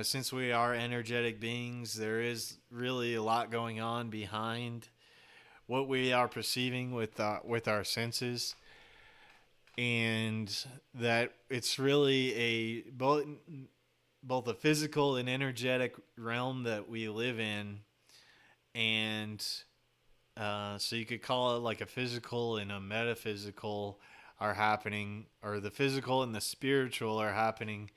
since we are energetic beings, there is really a lot going on behind what we are perceiving with our senses, and that it's really both a physical and energetic realm that we live in. And so you could call it like a physical and a metaphysical are happening, or the physical and the spiritual are happening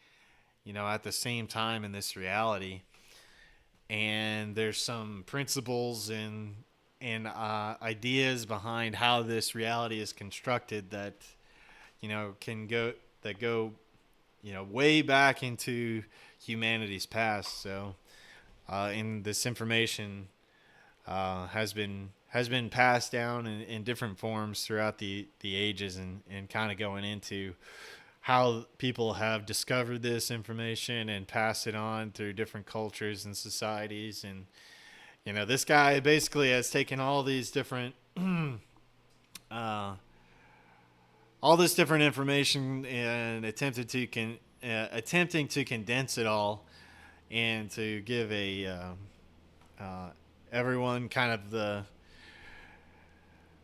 at the same time in this reality. And there's some principles and ideas behind how this reality is constructed that go way back into humanity's past. So and this information has been passed down in different forms throughout the ages, and kind of going into how people have discovered this information and passed it on through different cultures and societies. And this guy basically has taken all these different all this different information and attempting to condense it all, and to give everyone kind of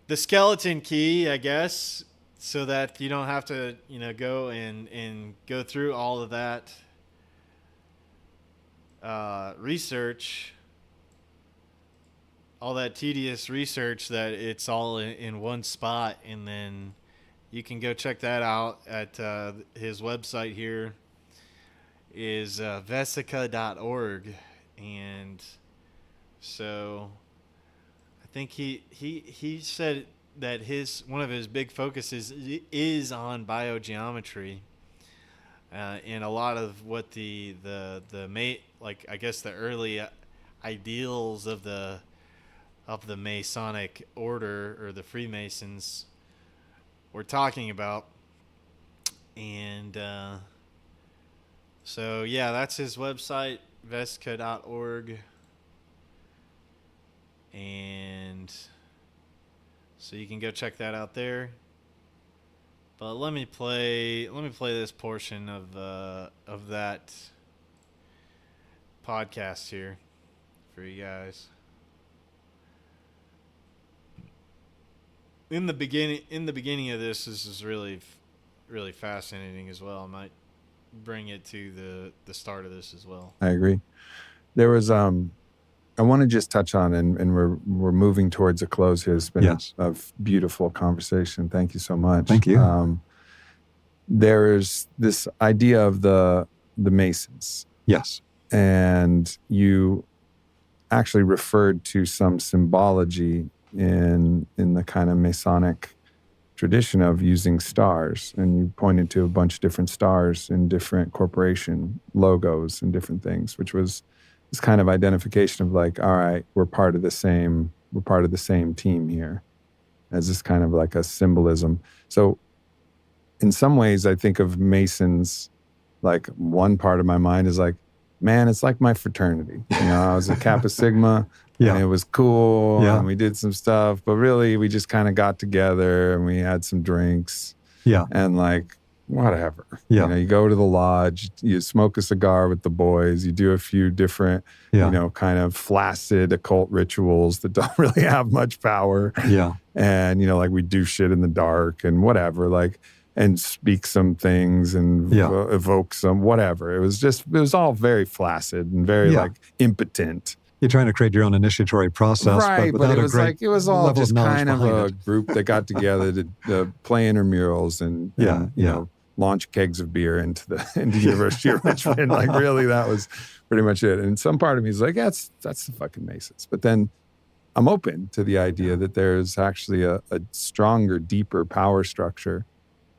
the skeleton key, I guess, so that you don't have to go and go through all of that research tedious research that it's all in one spot, and then you can go check that out at his website here is vesica.org. And so I think he said that one of his big focuses is on biogeometry, and a lot of what the like I guess the early ideals of the Masonic order, or the Freemasons, were talking about. And so yeah, that's his website, vesica.org. And so you can go check that out there. But let me play this portion of that podcast here for you guys. In the beginning of this is really fascinating as well. I might bring it to the start of this as well. I agree. There was I want to just touch on, and we're moving towards a close here. It's been a beautiful conversation. Thank you so much. Thank you. There's this idea of the Masons. Yes. And you actually referred to some symbology in the kind of Masonic tradition of using stars. And you pointed to a bunch of different stars in different corporation logos and different things, which was this kind of identification of like, all right, we're part of the same team here, as this kind of like a symbolism. So in some ways, I think of Masons, like one part of my mind is like, man, it's like my fraternity. You know, I was a Kappa Sigma, and it was cool, and we did some stuff, but really we just kind of got together and we had some drinks, and like, whatever. You know, you go to the lodge, you smoke a cigar with the boys, you do a few different, you know, kind of flaccid occult rituals that don't really have much power. And, you know, like we do shit in the dark and whatever, like, and speak some things and evoke some whatever. It was all very flaccid and very like impotent. You're trying to create your own initiatory process, right? But it was like it was all just kind of a group that got together to play intramurals and you know, launch kegs of beer into the University of Richmond. Like really, that was pretty much it. And some part of me is like, that's the fucking Masons. But then I'm open to the idea that there's actually a stronger, deeper power structure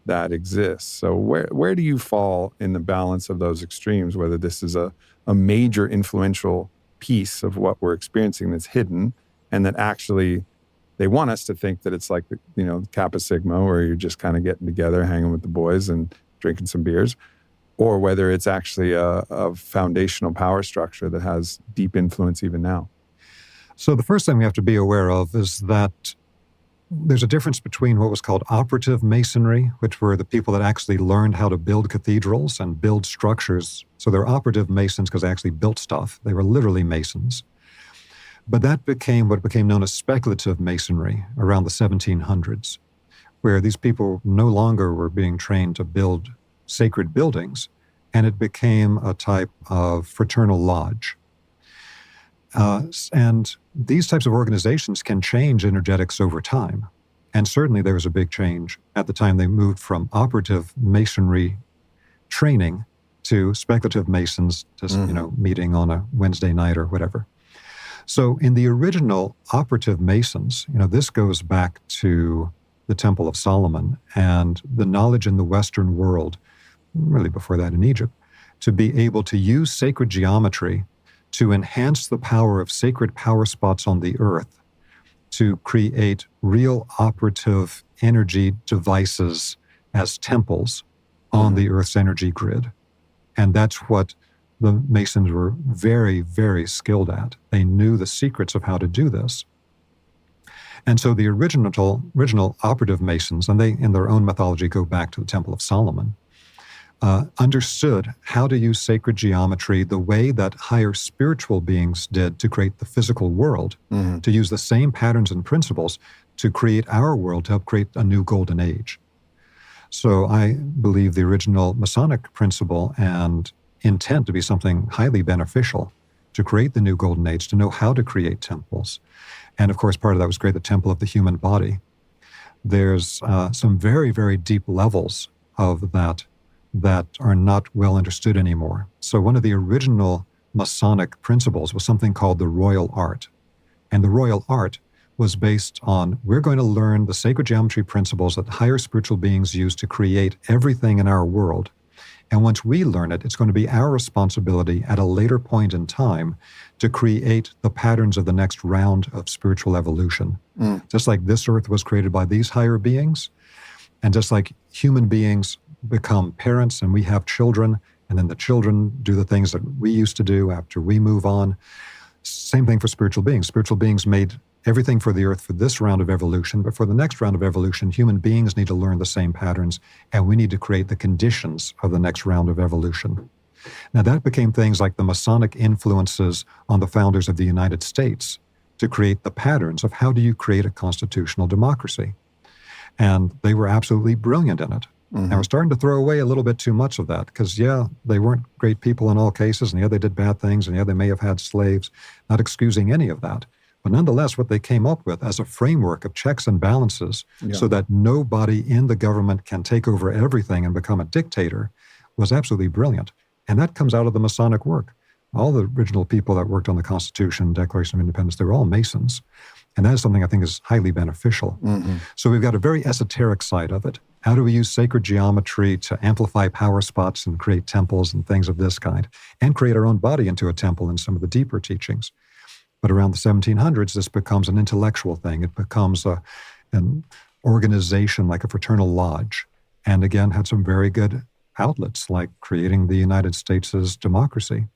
that exists. So where do you fall in the balance of those extremes, whether this is a major influential piece of what we're experiencing that's hidden, and that actually they want us to think that it's like, you know, Kappa Sigma, where you're just kind of getting together, hanging with the boys and drinking some beers, or whether it's actually a foundational power structure that has deep influence even now. So the first thing we have to be aware of is that there's a difference between what was called operative masonry, which were the people that actually learned how to build cathedrals and build structures. So they're operative masons because they actually built stuff. They were literally masons. But that became what became known as speculative masonry around the 1700s, where these people no longer were being trained to build sacred buildings, and it became a type of fraternal lodge. And these types of organizations can change energetics over time. And certainly there was a big change at the time they moved from operative masonry training to speculative masons, just, you know, meeting on a Wednesday night or whatever. So in the original operative masons, you know, this goes back to the Temple of Solomon and the knowledge in the Western world, really before that in Egypt, to be able to use sacred geometry to enhance the power of sacred power spots on the earth, to create real operative energy devices as temples on the earth's energy grid. And that's what the Masons were very, very skilled at. They knew the secrets of how to do this. And so the original operative Masons, and they, in their own mythology, go back to the Temple of Solomon, understood how to use sacred geometry the way that higher spiritual beings did to create the physical world, to use the same patterns and principles to create our world, to help create a new golden age. So I believe the original Masonic principle and intent to be something highly beneficial to create the new golden age, to know how to create temples. And of course, part of that was create the temple of the human body. There's some very, very deep levels of that are not well understood anymore. So one of the original Masonic principles was something called the royal art. And the royal art was based on, we're going to learn the sacred geometry principles that higher spiritual beings use to create everything in our world. And once we learn it, it's going to be our responsibility at a later point in time to create the patterns of the next round of spiritual evolution. Just like this earth was created by these higher beings, and just like human beings become parents and we have children, and then the children do the things that we used to do after we move on. Same thing for spiritual beings. Spiritual beings made everything for the earth for this round of evolution, but for the next round of evolution, human beings need to learn the same patterns, and we need to create the conditions of the next round of evolution. Now that became things like the Masonic influences on the founders of the United States to create the patterns of how do you create a constitutional democracy. And they were absolutely brilliant in it. And we're starting to throw away a little bit too much of that because, yeah, they weren't great people in all cases, and yeah, they did bad things, and yeah, they may have had slaves, not excusing any of that. But nonetheless, what they came up with as a framework of checks and balances so that nobody in the government can take over everything and become a dictator was absolutely brilliant. And that comes out of the Masonic work. All the original people that worked on the Constitution, Declaration of Independence, they were all Masons. And that is something I think is highly beneficial. So we've got a very esoteric side of it. How do we use sacred geometry to amplify power spots and create temples and things of this kind, and create our own body into a temple in some of the deeper teachings? But around the 1700s, this becomes an intellectual thing. It becomes an organization like a fraternal lodge, and again, had some very good outlets like creating the United States' democracy.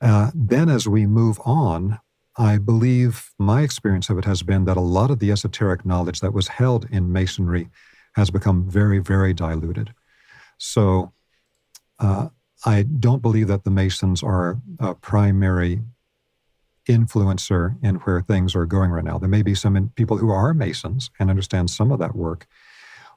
Then as we move on, I believe my experience of it has been that a lot of the esoteric knowledge that was held in Masonry has become very, very diluted. So I don't believe that the Masons are a primary influencer in where things are going right now. There may be some people who are Masons and understand some of that work,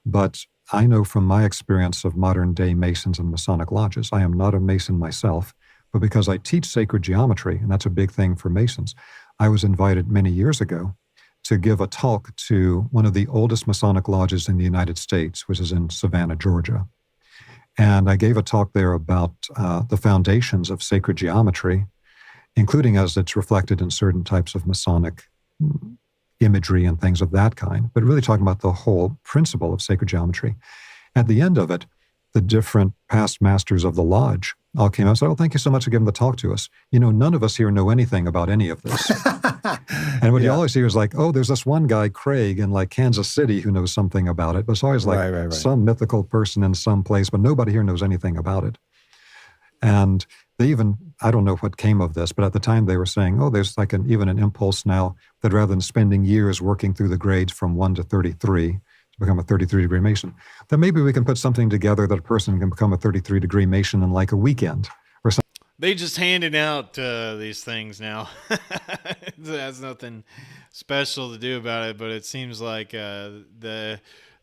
but I know from my experience of modern day Masons and Masonic lodges, I am not a Mason myself, but because I teach sacred geometry, and that's a big thing for Masons, I was invited many years ago to give a talk to one of the oldest Masonic lodges in the United States, which is in Savannah, Georgia. And I gave a talk there about the foundations of sacred geometry, including as it's reflected in certain types of Masonic imagery and things of that kind, but really talking about the whole principle of sacred geometry. At the end of it, the different past masters of the lodge all came out and said, "Oh, thank you so much for giving the talk to us. You know, none of us here know anything about any of this." And what you always hear is like, "Oh, there's this one guy, Craig, in like Kansas City who knows something about it." But it's always like some mythical person in some place, but nobody here knows anything about it. And they even, I don't know what came of this, but at the time they were saying, oh, there's like even an impulse now that rather than spending years working through the grades from 1 to 33 to become a 33-degree Mason, that maybe we can put something together that a person can become a 33-degree Mason in like a weekend or something. They just handing out these things now. It has nothing special to do about it, but it seems like that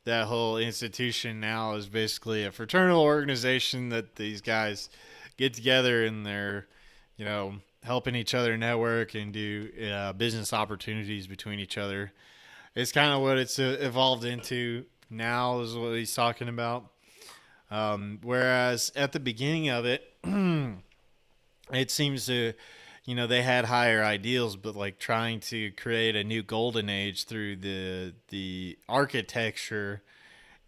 whole institution now is basically a fraternal organization that these guys get together and they're, helping each other network and do business opportunities between each other. It's kind of what it's evolved into now is what he's talking about. Whereas at the beginning of it, it seems to, they had higher ideals, but like trying to create a new golden age through the architecture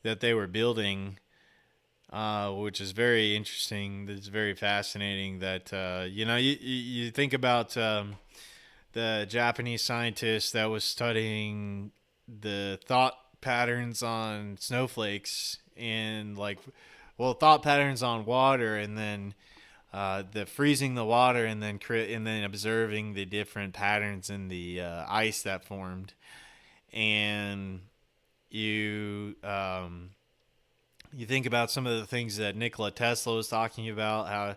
that they were building, which is very interesting. It's very fascinating that, you think about the Japanese scientist that was studying the thought patterns on snowflakes and thought patterns on water, and then the freezing the water and then observing the different patterns in the ice that formed. And you think about some of the things that Nikola Tesla was talking about, how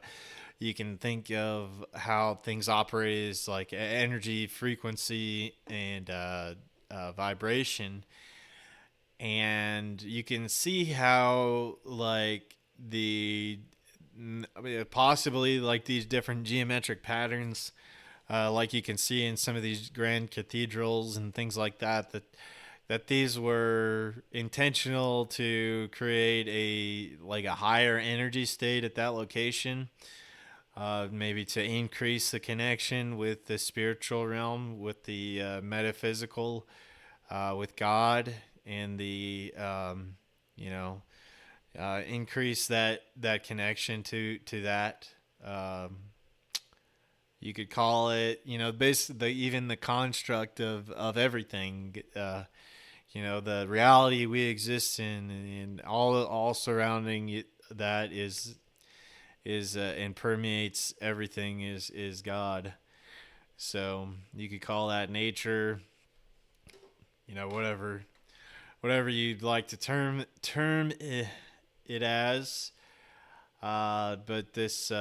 you can think of how things operate as like energy, frequency, and vibration. And you can see how like the I mean, possibly like these different geometric patterns, like you can see in some of these grand cathedrals and things like that. That these were intentional to create a higher energy state at that location, maybe to increase the connection with the spiritual realm, with the metaphysical, with God, and the increase that connection to that. Um, you could call it, basically even the construct of everything. The reality we exist in, and all surrounding it, that is and permeates everything is God. So you could call that nature, whatever you'd like to term it as. But this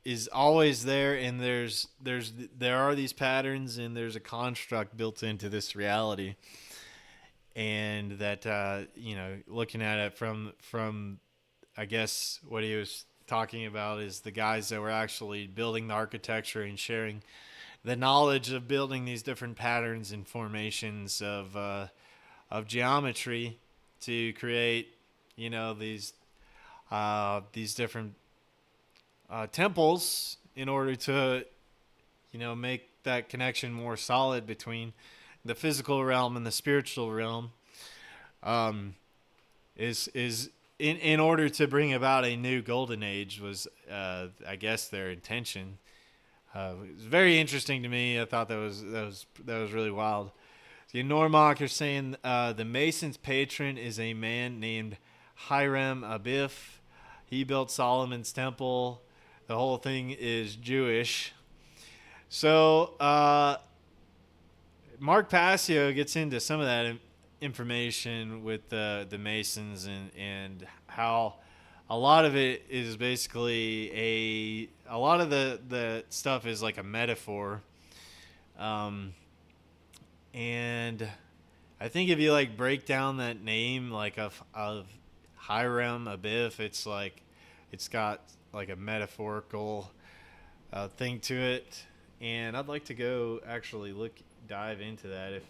is always there, and there are these patterns, and there's a construct built into this reality, and that looking at it from I guess what he was talking about is the guys that were actually building the architecture and sharing the knowledge of building these different patterns and formations of geometry to create these different temples in order to make that connection more solid between the physical realm and the spiritual realm, is in order to bring about a new golden age was I guess their intention. It was very interesting to me. I thought that was really wild. So Normok are saying the Mason's patron is a man named Hiram Abiff. He built Solomon's temple. The whole thing is Jewish. So Mark Passio gets into some of that information with the Masons and how a lot of it is basically a lot of the stuff is like a metaphor. And I think if you like break down that name like of Hiram Abiff, it's got like a metaphorical thing to it, and I'd like to go actually dive into that. If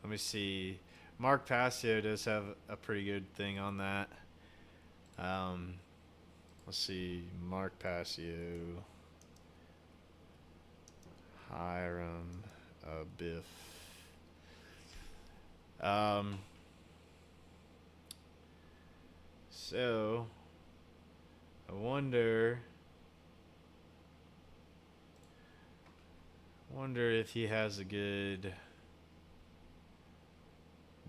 let me see, Mark Passio does have a pretty good thing on that. Let's see, Mark Passio, Hiram Abiff. So I wonder if he has a good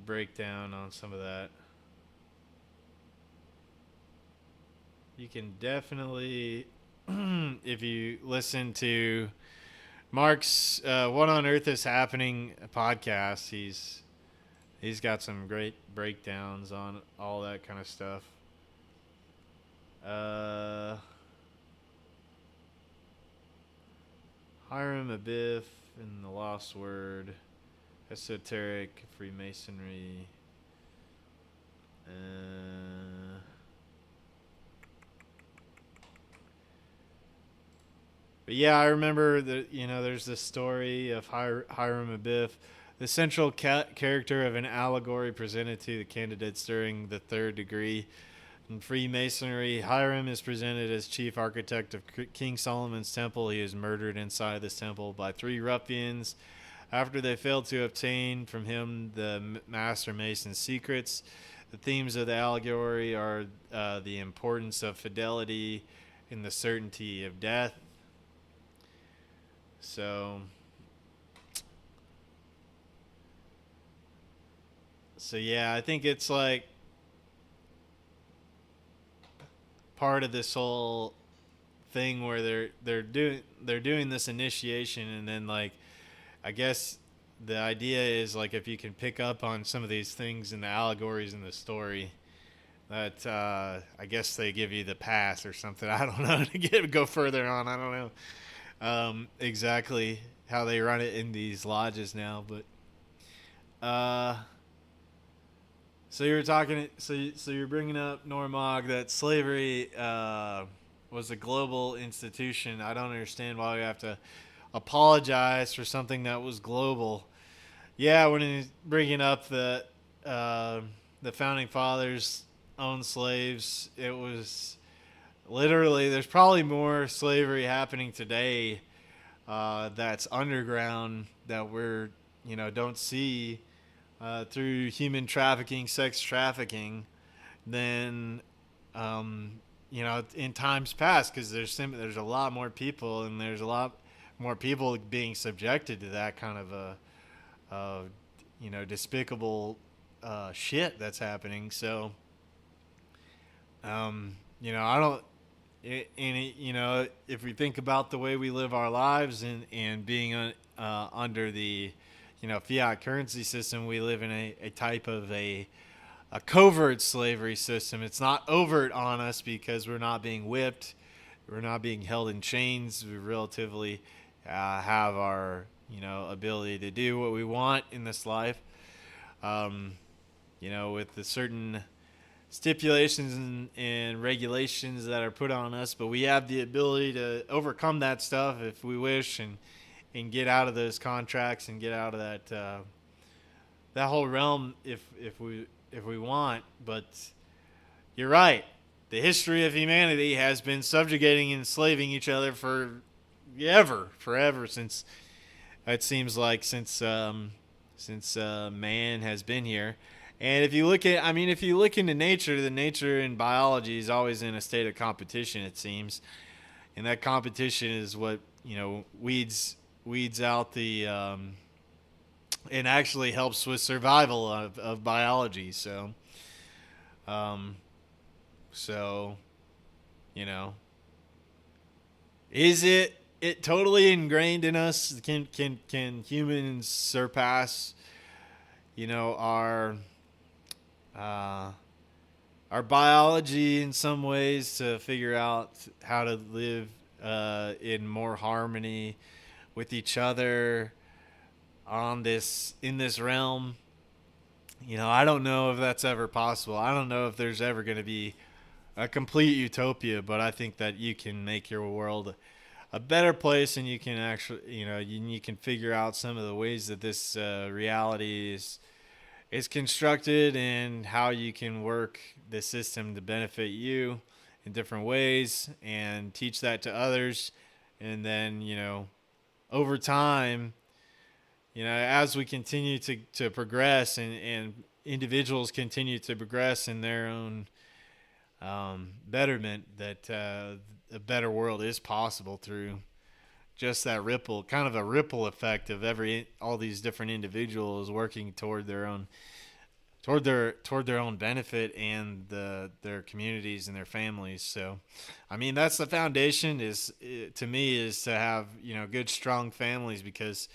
breakdown on some of that. You can definitely, if you listen to Mark's What on Earth is Happening podcast, he's got some great breakdowns on all that kind of stuff. Hiram Abiff and the Lost Word, Esoteric Freemasonry. But yeah, I remember that there's this story of Hiram Abiff, the central character of an allegory presented to the candidates during the third degree. In Freemasonry, Hiram is presented as chief architect of King Solomon's temple. He is murdered inside this temple by 3 ruffians after they failed to obtain from him the master mason's secrets. The themes of the allegory are the importance of fidelity and the certainty of death. So yeah, I think it's like part of this whole thing where they're doing this initiation, and then like I guess the idea is like if you can pick up on some of these things in the allegories in the story, that I guess they give you the pass or something. I don't know, to go further on. I don't know exactly how they run it in these lodges now, but So you were talking. So you're bringing up Normog that slavery was a global institution. I don't understand why we have to apologize for something that was global. Yeah, when he's bringing up the founding fathers owned slaves, it was literally there's probably more slavery happening today that's underground that we're don't see through human trafficking, sex trafficking, than in times past, because there's a lot more people, and there's a lot more people being subjected to that kind of despicable shit that's happening. So I don't. If we think about the way we live our lives and being under the fiat currency system, we live in a type of a covert slavery system. It's not overt on us because we're not being whipped, we're not being held in chains. We relatively have our ability to do what we want in this life, with the certain stipulations and regulations that are put on us, but we have the ability to overcome that stuff if we wish, and get out of those contracts and get out of that whole realm if we want. But you're right. The history of humanity has been subjugating and enslaving each other forever since it seems like since man has been here. And if you look into nature, the nature in biology is always in a state of competition, it seems, and that competition is what weeds out the and actually helps with survival of biology. So is it totally ingrained in us? Can humans surpass our biology in some ways to figure out how to live in more harmony with each other in this realm? I don't know if that's ever possible. I don't know if there's ever going to be a complete utopia, but I think that you can make your world a better place, and you can actually you can figure out some of the ways that this reality is constructed, and how you can work the system to benefit you in different ways, and teach that to others. And then over time, as we continue to progress, and individuals continue to progress in their own betterment, that a better world is possible through just that kind of a ripple effect of all these different individuals working toward their own benefit, and their communities and their families. So, that's the foundation. To me, is to have good, strong families, because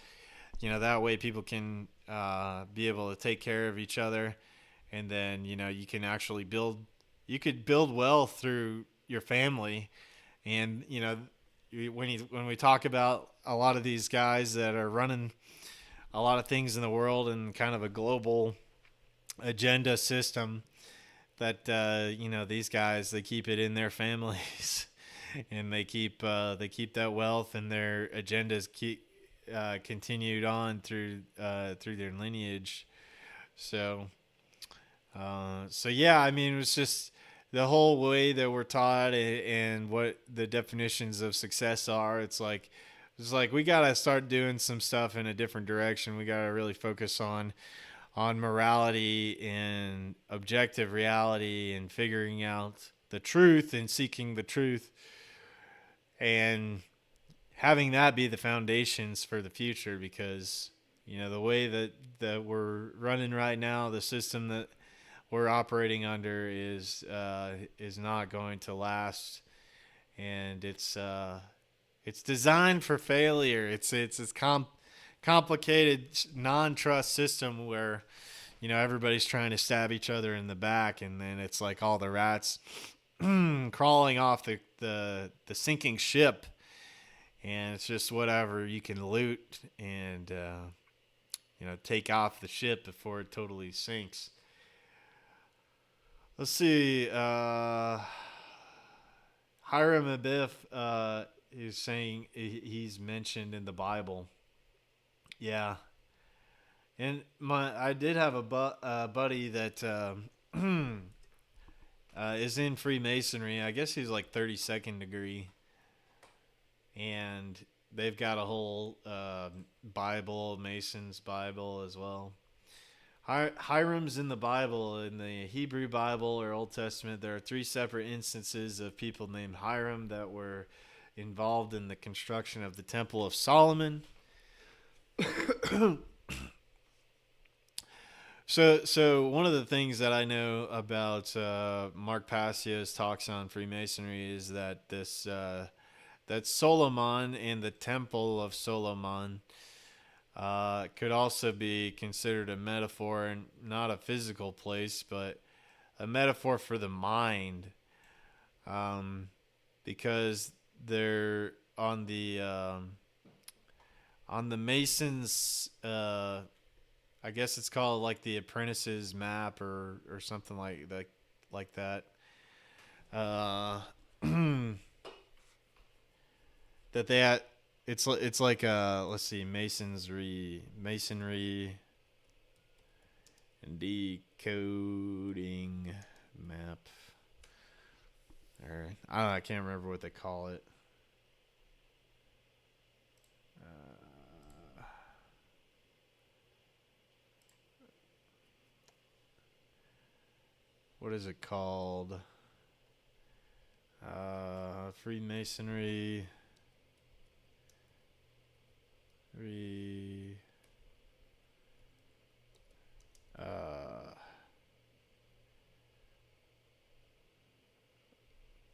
that way people can be able to take care of each other, and then you can actually build wealth through your family. And when we talk about a lot of these guys that are running a lot of things in the world, and kind of a global agenda system, that these guys, they keep it in their families and they keep that wealth, and their agendas keep continued on through their lineage. So yeah, it was just the whole way that we're taught, and what the definitions of success are. It's like we gotta start doing some stuff in a different direction. We gotta really focus on morality and objective reality, and figuring out the truth, and seeking the truth, and having that be the foundations for the future. Because the way that we're running right now, the system that we're operating under is not going to last, and it's designed for failure. It's complicated non-trust system where everybody's trying to stab each other in the back, and then it's like all the rats crawling off the sinking ship, and it's just whatever you can loot and take off the ship before it totally sinks. Let's see. Hiram Abiff is saying he's mentioned in the Bible. Yeah. And I did have a buddy that is in Freemasonry. I guess he's like 32nd degree. And they've got a whole Bible, Mason's Bible as well. Hiram's in the Bible. In the Hebrew Bible or Old Testament, there are 3 separate instances of people named Hiram that were involved in the construction of the Temple of Solomon. So one of the things that I know about Mark Passio's talks on Freemasonry is that that Solomon and the Temple of Solomon could also be considered a metaphor, and not a physical place, but a metaphor for the mind, because they're on the Masons. I guess it's called like the Apprentice's Map or something like that. That they had. It's like let's see, masonry and decoding map. Or I don't know, I can't remember what they call it. What is it called? Freemasonry.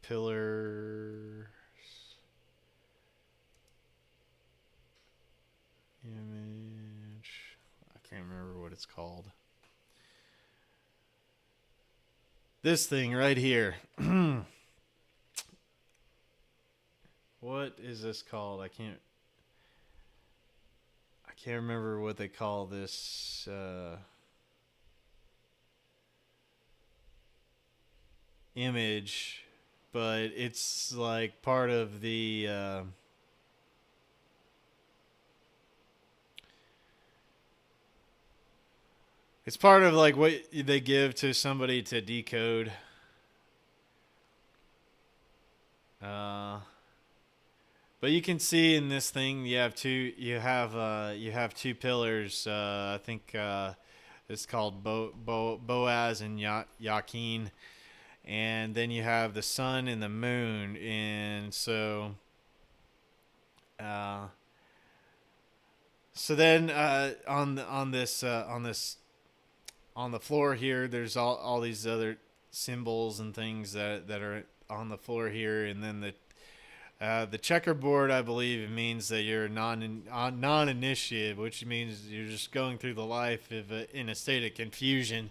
Pillars. Image. I can't remember what it's called. This thing right here. What is this called? I can't remember what they call this image, but it's like part of the it's part of like what they give to somebody to decode. But you can see in this thing you have two pillars. I think it's called Boaz and Yakin, and then you have the sun and the moon, and so then on the floor here, there's all these other symbols and things that are on the floor here, and then the checkerboard, I believe, means that you're non-initiative, which means you're just going through the life in a state of confusion.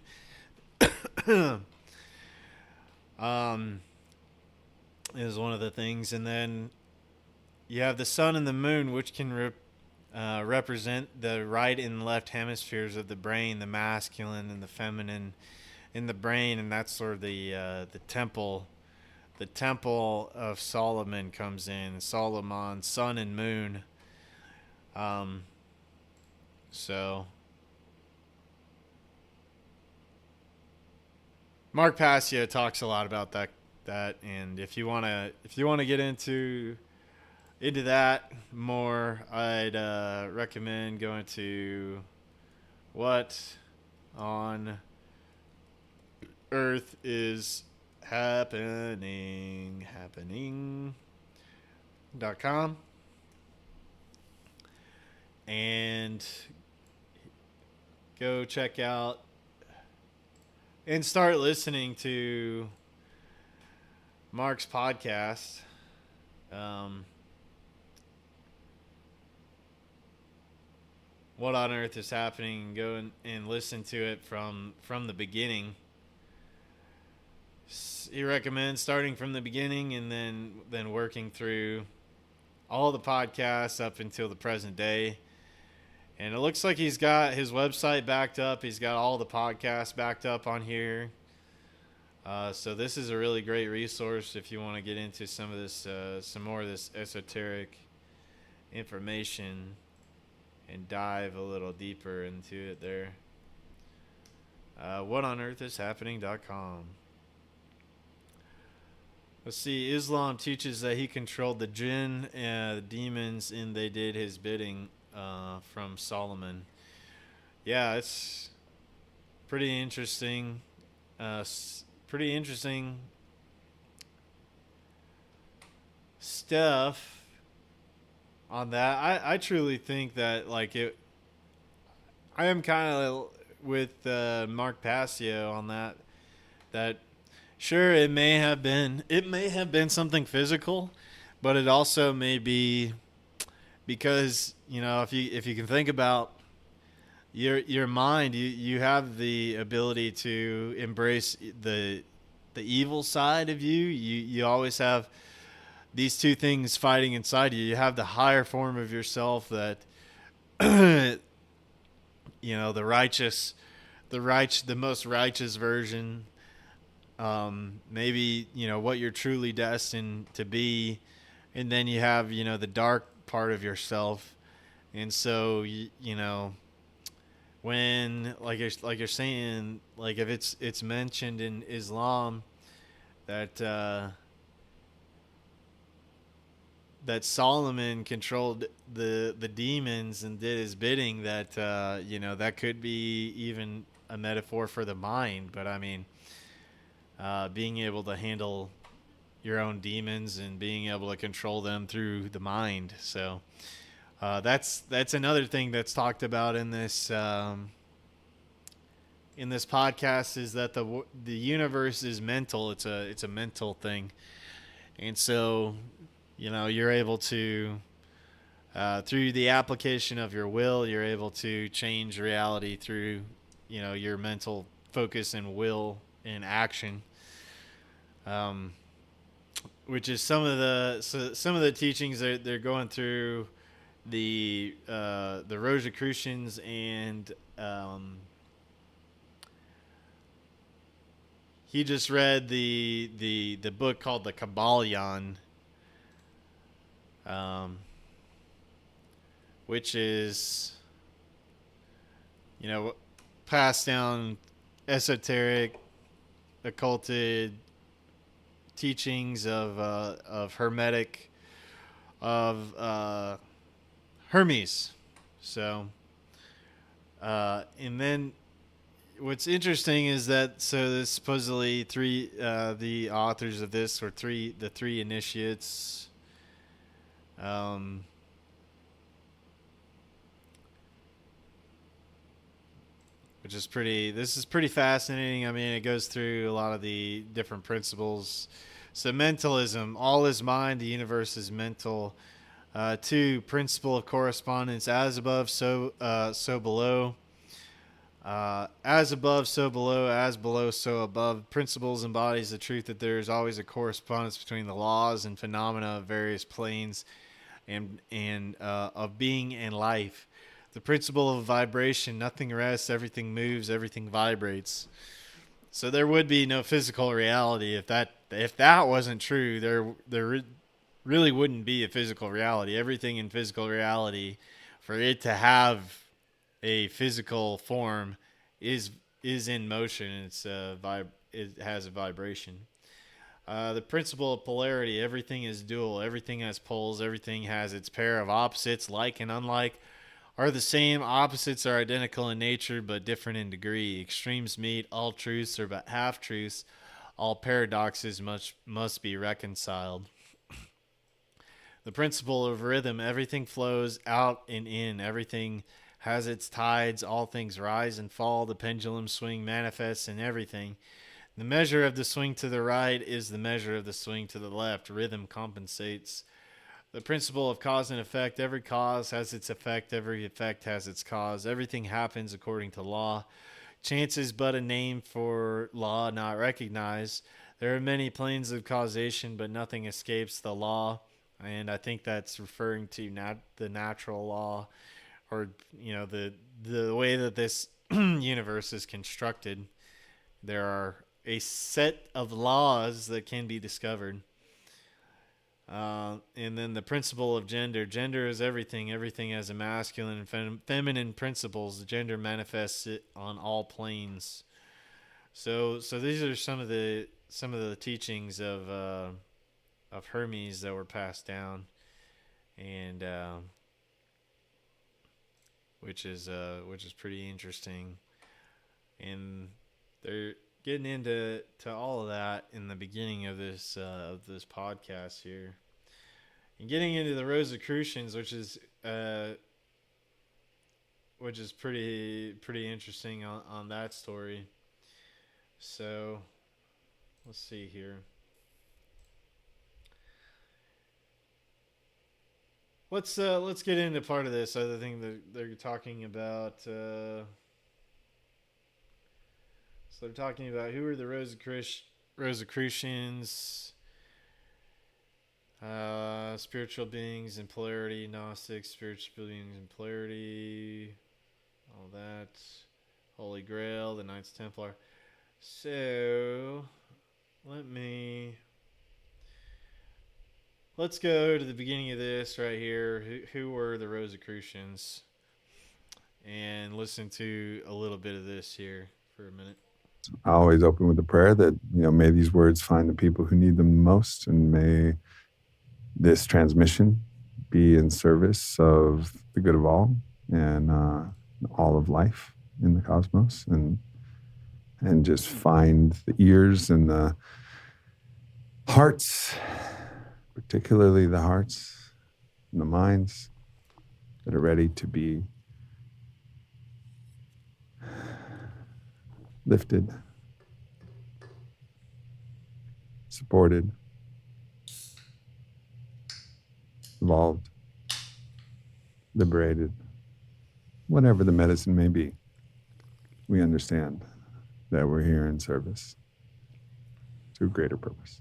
Is one of the things, and then you have the sun and the moon, which can represent the right and left hemispheres of the brain, the masculine and the feminine in the brain, and that's sort of the temple. The Temple of Solomon comes in. Solomon, sun and moon. So Mark Passio talks a lot about that, and if you wanna get into that more, I'd recommend going to What on Earth is happening.com, and go check out and start listening to Mark's podcast. What on Earth is happening? Go and listen to it from the beginning. He recommends starting from the beginning and then working through all the podcasts up until the present day. And it looks like he's got his website backed up. He's got all the podcasts backed up on here. So this is a really great resource if you want to get into some of this, some more of this esoteric information and dive a little deeper into it there. WhatOnEarthIsHappening.com. Let's see. Islam teaches that he controlled the jinn and the demons, and they did his bidding. From Solomon. Yeah, it's pretty interesting. Pretty interesting stuff on that. I truly think that like it. I am kind of with Mark Passio on that. That sure it may have been something physical, but it also may be because if you can think about your mind, you have the ability to embrace the evil side of you. You always have these two things fighting inside you. You have the higher form of yourself that the most righteous version, maybe what you're truly destined to be, and then you have the dark part of yourself. And so when like you're saying, like if it's mentioned in Islam that that Solomon controlled the demons and did his bidding, that that could be even a metaphor for the mind. But I mean, being able to handle your own demons and being able to control them through the mind. So that's another thing that's talked about in this podcast, is that the universe is mental. It's a mental thing, and so you're able to through the application of your will, you're able to change reality through your mental focus and will and action. Which is some of the teachings that they're going through the Rosicrucians, and he just read the book called the Kabbalion, which is passed down esoteric, occulted teachings of Hermetic, of Hermes. So and then what's interesting is that there's supposedly three the authors of this, or the three initiates, which is pretty fascinating. I mean, it goes through a lot of the different principles. So mentalism, all is mind, the universe is mental. 2, principle of correspondence, as above, so below. As above, so below. As below, so above. Principles embodies the truth that there is always a correspondence between the laws and phenomena of various planes and of being and life. The principle of vibration, nothing rests, everything moves, everything vibrates. So there would be no physical reality if that wasn't true. There really wouldn't be a physical reality. Everything in physical reality, for it to have a physical form, is in motion. It has a vibration. The principle of polarity, everything is dual. Everything has poles. Everything has its pair of opposites. Like and unlike are the same. Opposites are identical in nature but different in degree. Extremes meet. All truths are but half truths. All paradoxes must be reconciled. The principle of rhythm, everything flows out and in. Everything has its tides. All things rise and fall. The pendulum swing manifests in everything. The measure of the swing to the right is the measure of the swing to the left. Rhythm compensates. The principle of cause and effect, every cause has its effect. Every effect has its cause. Everything happens according to law. Chance is but a name for law not recognized. There are many planes of causation, but nothing escapes the law. And I think that's referring to the natural law, or the way that this universe is constructed. There are a set of laws that can be discovered. And then the principle of gender. Gender is everything. Everything has a masculine and feminine principles. The gender manifests it on all planes. So these are some of the teachings of Hermes that were passed down, and which is pretty interesting. And they're getting into all of that in the beginning of this podcast here, and getting into the Rosicrucians, which is pretty interesting on that story. So let's see here. Let's get into part of this other thing that they're talking about. So they're talking about who are the Rosicrucians, spiritual beings in polarity, Gnostics, spiritual beings in polarity, all that, Holy Grail, the Knights Templar. So let's go to the beginning of this right here. Who were the Rosicrucians? And listen to a little bit of this here for a minute. I always open with a prayer that, may these words find the people who need them the most, and may this transmission be in service of the good of all and all of life in the cosmos, and just find the ears and the hearts, particularly the hearts and the minds that are ready to be lifted, supported, evolved, liberated, whatever the medicine may be. We understand that we're here in service to a greater purpose.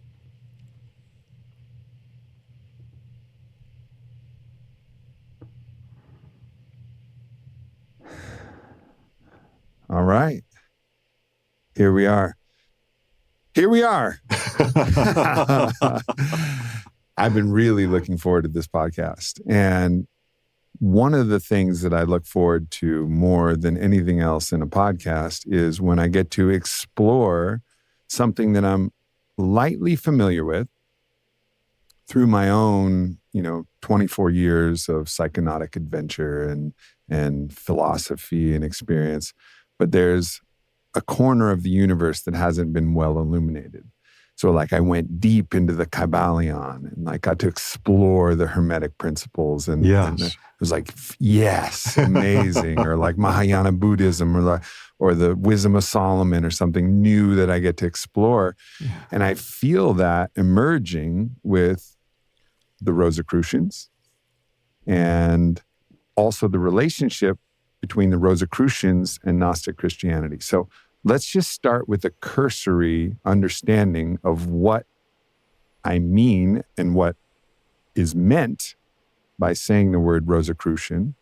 All right. Here we are. I've been really looking forward to this podcast. And one of the things that I look forward to more than anything else in a podcast is when I get to explore something that I'm lightly familiar with through my own, 24 years of psychonautic adventure and philosophy and experience. But there's a corner of the universe that hasn't been well illuminated. So I went deep into the Kybalion and got to explore the Hermetic principles. And, and it was yes, amazing. Or Mahayana Buddhism or the Wisdom of Solomon or something new that I get to explore. Yeah. And I feel that emerging with the Rosicrucians, and also the relationship between the Rosicrucians and Gnostic Christianity. So let's just start with a cursory understanding of what I mean and what is meant by saying the word Rosicrucian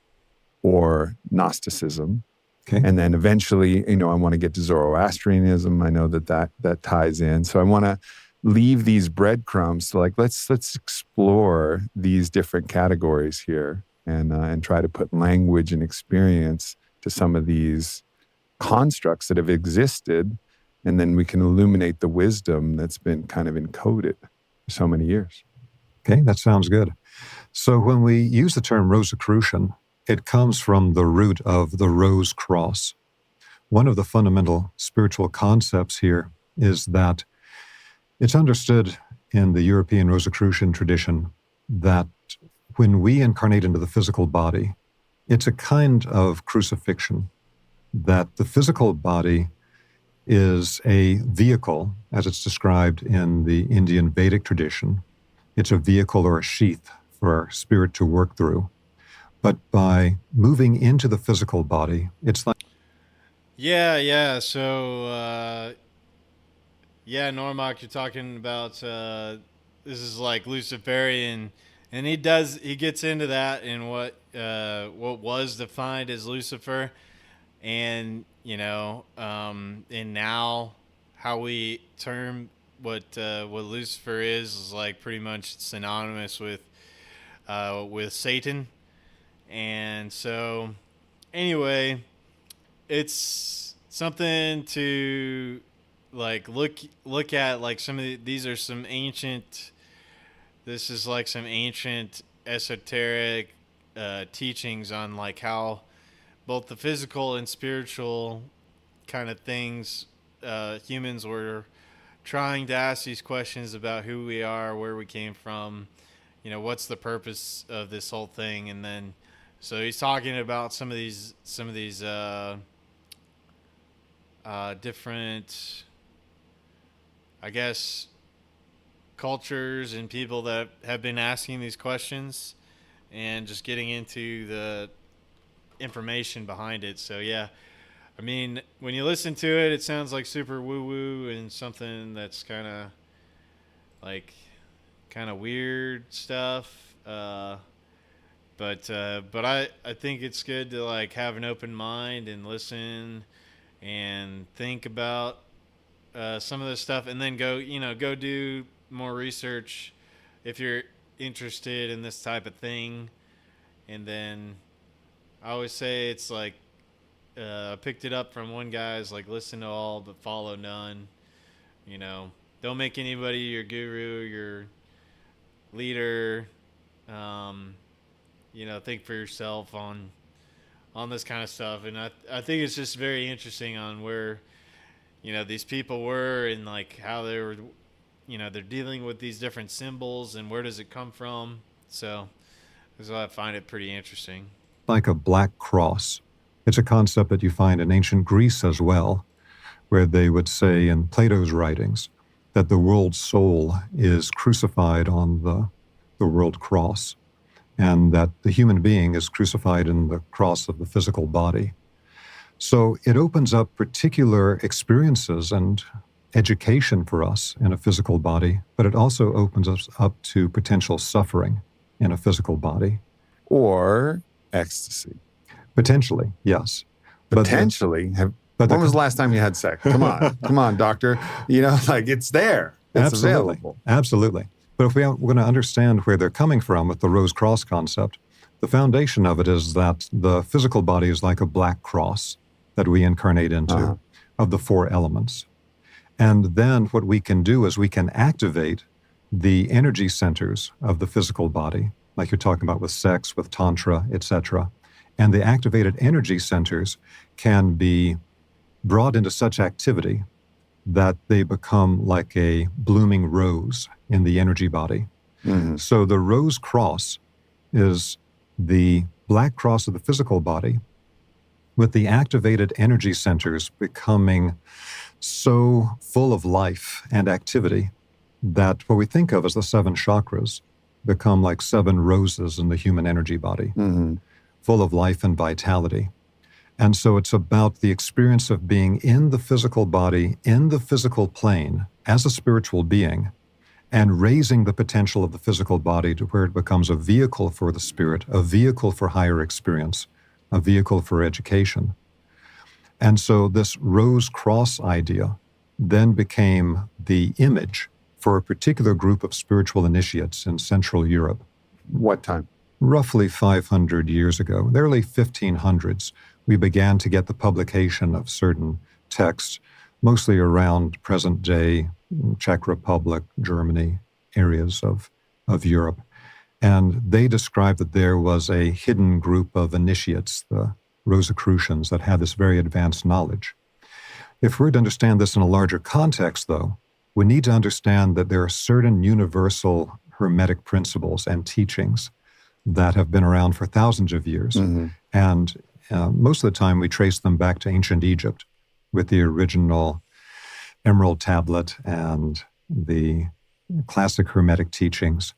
or Gnosticism. Okay. And then eventually, I want to get to Zoroastrianism. I know that ties in. So I want to leave these breadcrumbs. So let's explore these different categories here and try to put language and experience to some of these constructs that have existed, and then we can illuminate the wisdom that's been kind of encoded for so many years. Okay, that sounds good. So when we use the term Rosicrucian, it comes from the root of the rose cross. One of the fundamental spiritual concepts here is that it's understood in the European Rosicrucian tradition that when we incarnate into the physical body, it's a kind of crucifixion, that the physical body is a vehicle, as it's described in the Indian Vedic tradition. It's a vehicle or a sheath for our spirit to work through. But by moving into the physical body, it's like... Yeah. So, Normak, you're talking about this is like Luciferian, and he gets into that in what was defined as Lucifer. And, and now how we term what Lucifer is like pretty much synonymous with Satan. And so anyway, it's something to like look at. Like some of these are some ancient, this is like some ancient esoteric teachings on like how both the physical and spiritual kind of things, humans were trying to ask these questions about who we are, where we came from, what's the purpose of this whole thing. And then so he's talking about some of these different, I guess, cultures and people that have been asking these questions and just getting into the information behind it. So yeah, I mean, when you listen to it, it sounds like super woo woo and something that's kind of weird stuff. But I think it's good to like have an open mind and listen and think about some of this stuff, and then go do more research if you're interested in this type of thing. And then I always say it's like, I picked it up from one guy's like, listen to all but follow none. Don't make anybody your guru, your leader. Think for yourself on this kind of stuff. And I think it's just very interesting on where these people were, and like how they were, they're dealing with these different symbols and where does it come from. So I find it pretty interesting. Like a black cross. It's a concept that you find in ancient Greece as well, where they would say in Plato's writings that the world soul is crucified on the world cross, and that the human being is crucified in the cross of the physical body. So it opens up particular experiences and education for us in a physical body, but it also opens us up to potential suffering in a physical body. Or ecstasy. Potentially, yes. Potentially? When was the last time you had sex? Come on. Come on, doctor. It's there. It's absolutely available. Absolutely. But if we're going to understand where they're coming from with the rose cross concept, the foundation of it is that the physical body is like a black cross that we incarnate into of the 4 elements. And then what we can do is we can activate the energy centers of the physical body, like you're talking about with sex, with tantra, etc. And the activated energy centers can be brought into such activity that they become like a blooming rose in the energy body. Mm-hmm. So the rose cross is the black cross of the physical body, with the activated energy centers becoming so full of life and activity that what we think of as the 7 chakras become like 7 roses in the human energy body, full of life and vitality. And so it's about the experience of being in the physical body, in the physical plane, as a spiritual being, and raising the potential of the physical body to where it becomes a vehicle for the spirit, a vehicle for higher experience, a vehicle for education. And so this rose cross idea then became the image for a particular group of spiritual initiates in Central Europe. What time? Roughly 500 years ago, in the early 1500s, we began to get the publication of certain texts, mostly around present-day Czech Republic, Germany, areas of Europe. And they described that there was a hidden group of initiates, the Rosicrucians, that had this very advanced knowledge. If we're to understand this in a larger context, though, we need to understand that there are certain universal Hermetic principles and teachings that have been around for thousands of years. And most of the time we trace them back to ancient Egypt with the original Emerald Tablet and the classic Hermetic teachings.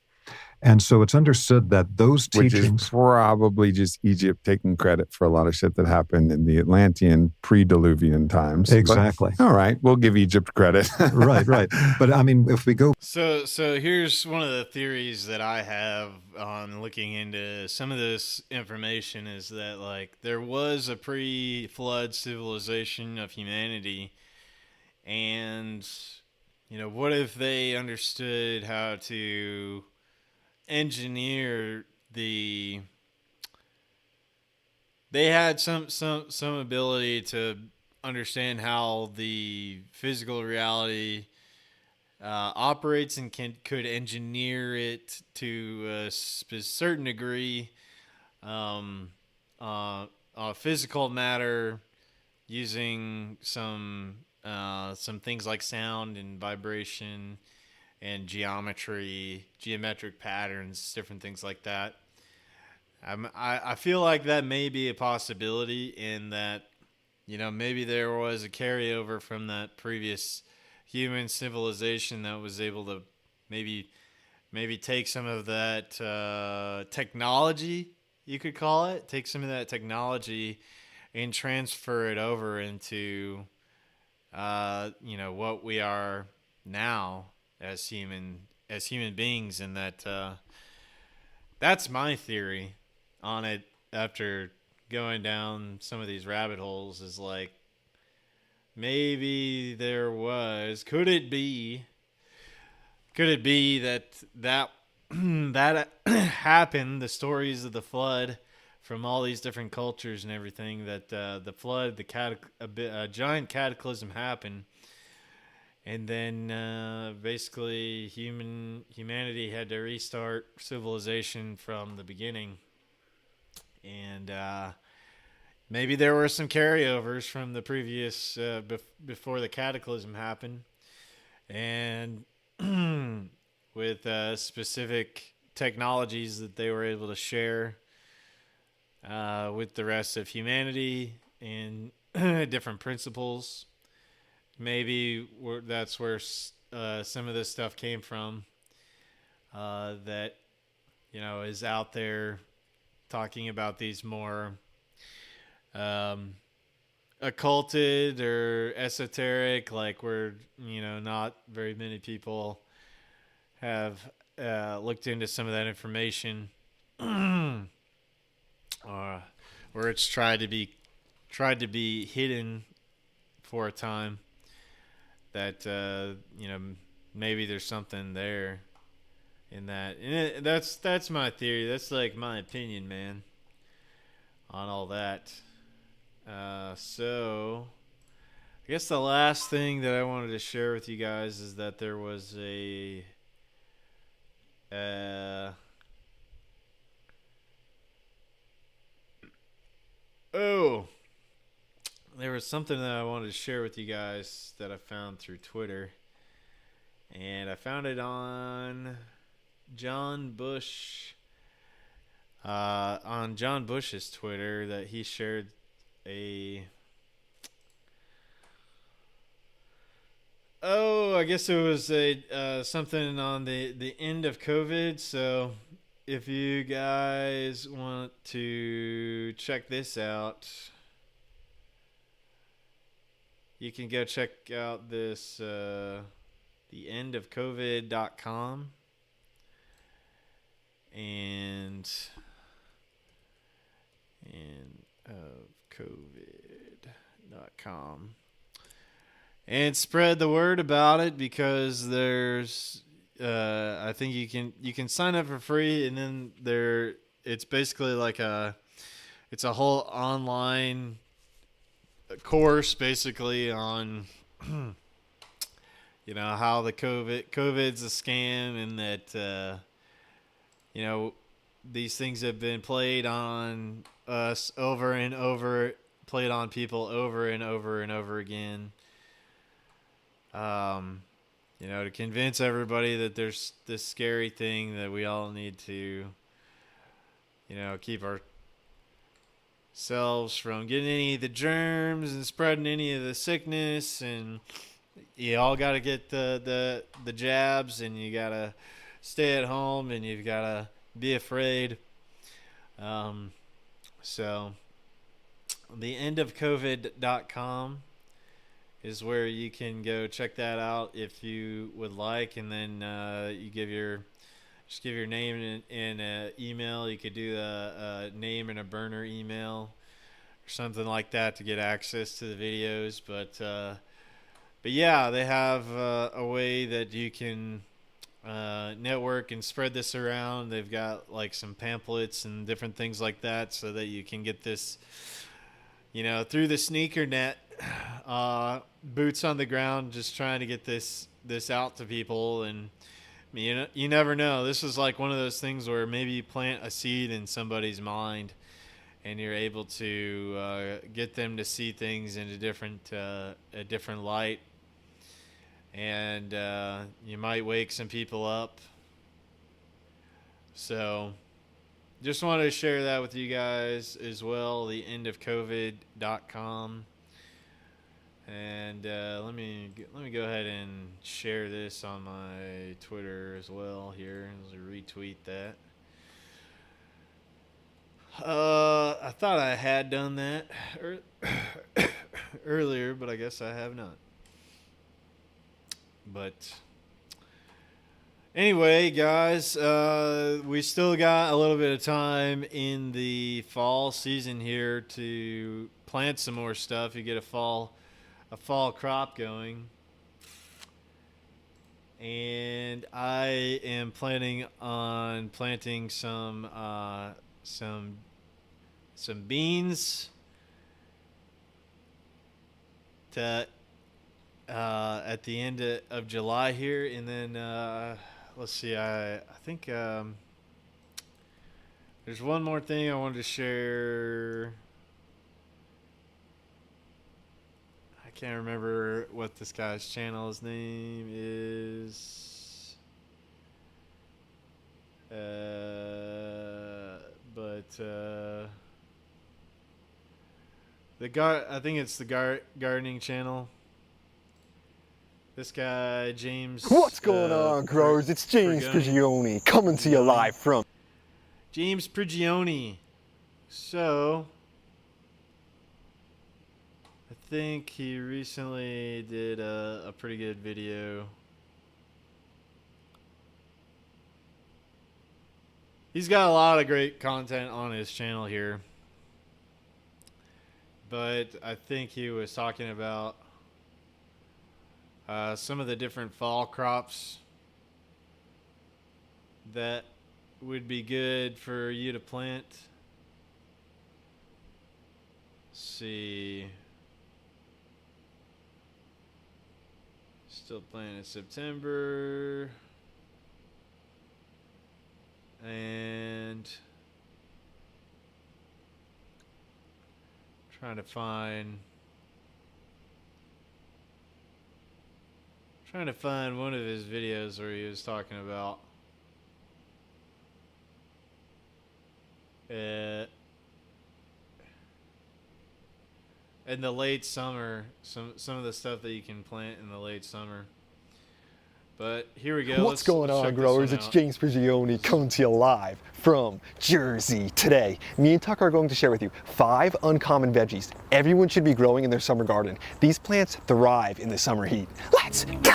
And so it's understood that those teachings... Which is probably just Egypt taking credit for a lot of shit that happened in the Atlantean pre-Diluvian times. Exactly. But, all right, we'll give Egypt credit. Right. But I mean, if we go... So here's one of the theories that I have on looking into some of this information is that, like, there was a pre-flood civilization of humanity, And, what if they understood how to engineer they had some ability to understand how the physical reality operates and could engineer it to a certain degree, physical matter, using some things like sound and vibration and geometric patterns, different things like that. I feel like that may be a possibility, in that, maybe there was a carryover from that previous human civilization that was able to maybe take some of that technology, you could call it, take some of that technology and transfer it over into what we are now as human beings. And that's my theory on it, after going down some of these rabbit holes, is like, maybe there was, could it be that that happened, the stories of the flood from all these different cultures and everything, that the flood, a giant cataclysm happened, and then basically humanity had to restart civilization from the beginning. And maybe there were some carryovers from the previous, before the cataclysm happened, and with specific technologies that they were able to share with the rest of humanity, and different principles. Maybe that's where some of this stuff came from, that is out there, talking about these more occulted or esoteric, like, where not very many people have looked into some of that information, where it's tried to be hidden for a time, that maybe there's something there in that. And that's my theory. That's like my opinion, man, on all that. So I guess the last thing that I wanted to share with you guys is that there was there was something that I wanted to share with you guys that I found through Twitter, and I found it on John Bush, on John Bush's Twitter, that he shared I guess it was something on the end of COVID. So if you guys want to check this out, you can go check out this theendofcovid.com, and endofcovid.com, and spread the word about it, because there's I think you can sign up for free, and then it's basically like it's a whole online course, basically, on how the COVID's a scam, and that these things have been played on us over and over, played on people over and over and over again, to convince everybody that there's this scary thing that we all need to keep ourselves from getting any of the germs and spreading any of the sickness, and you all got to get the jabs, and you got to stay at home, and you've got to be afraid. So theendofcovid.com is where you can go check that out if you would like, and then you give your name and email. You could do a name and a burner email or something like that to get access to the videos. But But yeah, they have a way that you can network and spread this around. They've got like some pamphlets and different things like that so that you can get this, through the sneaker net, boots on the ground, just trying to get this out to people. And you never know. This is like one of those things where maybe you plant a seed in somebody's mind and you're able to get them to see things in a different light. And you might wake some people up. So just wanted to share that with you guys as well, theendofcovid.com. And let me go ahead and share this on my Twitter as well here. Let's retweet that. I thought I had done that earlier, but I guess I have not. But anyway, guys, we still got a little bit of time in the fall season here to plant some more stuff. You get a fall crop going. And I am planning on planting some beans to at the end of July here, and then let's see. I think there's one more thing I wanted to share. I can't remember what this guy's channel. His name is. I think it's the gardening channel. This guy, James. What's going on, growers? It's James Prigioni coming to you live from James Prigioni. So, I think he recently did a pretty good video. He's got a lot of great content on his channel here. But I think he was talking about some of the different fall crops that would be good for you to plant. Let's see. Still planting in September. And trying to find one of his videos where he was talking about in the late summer, some of the stuff that you can plant in the late summer. But here we go. What's going on, growers? It's James Prigioni coming to you live from Jersey. Today, me and Tucker are going to share with you 5 uncommon veggies everyone should be growing in their summer garden. These plants thrive in the summer heat. Let's go!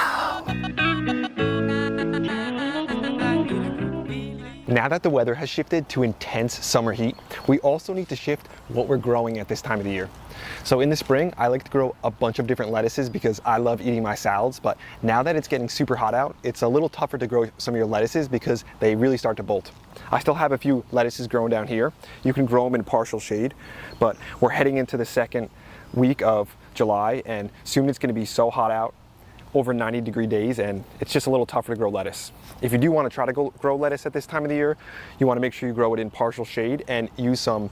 Now that the weather has shifted to intense summer heat, we also need to shift what we're growing at this time of the year. So in the spring, I like to grow a bunch of different lettuces because I love eating my salads, but now that it's getting super hot out, it's a little tougher to grow some of your lettuces because they really start to bolt. I still have a few lettuces growing down here. You can grow them in partial shade, but we're heading into the second week of July, and soon it's going to be so hot out, over 90-degree days, and it's just a little tougher to grow lettuce. If you do want to try to grow lettuce at this time of the year, you want to make sure you grow it in partial shade and use some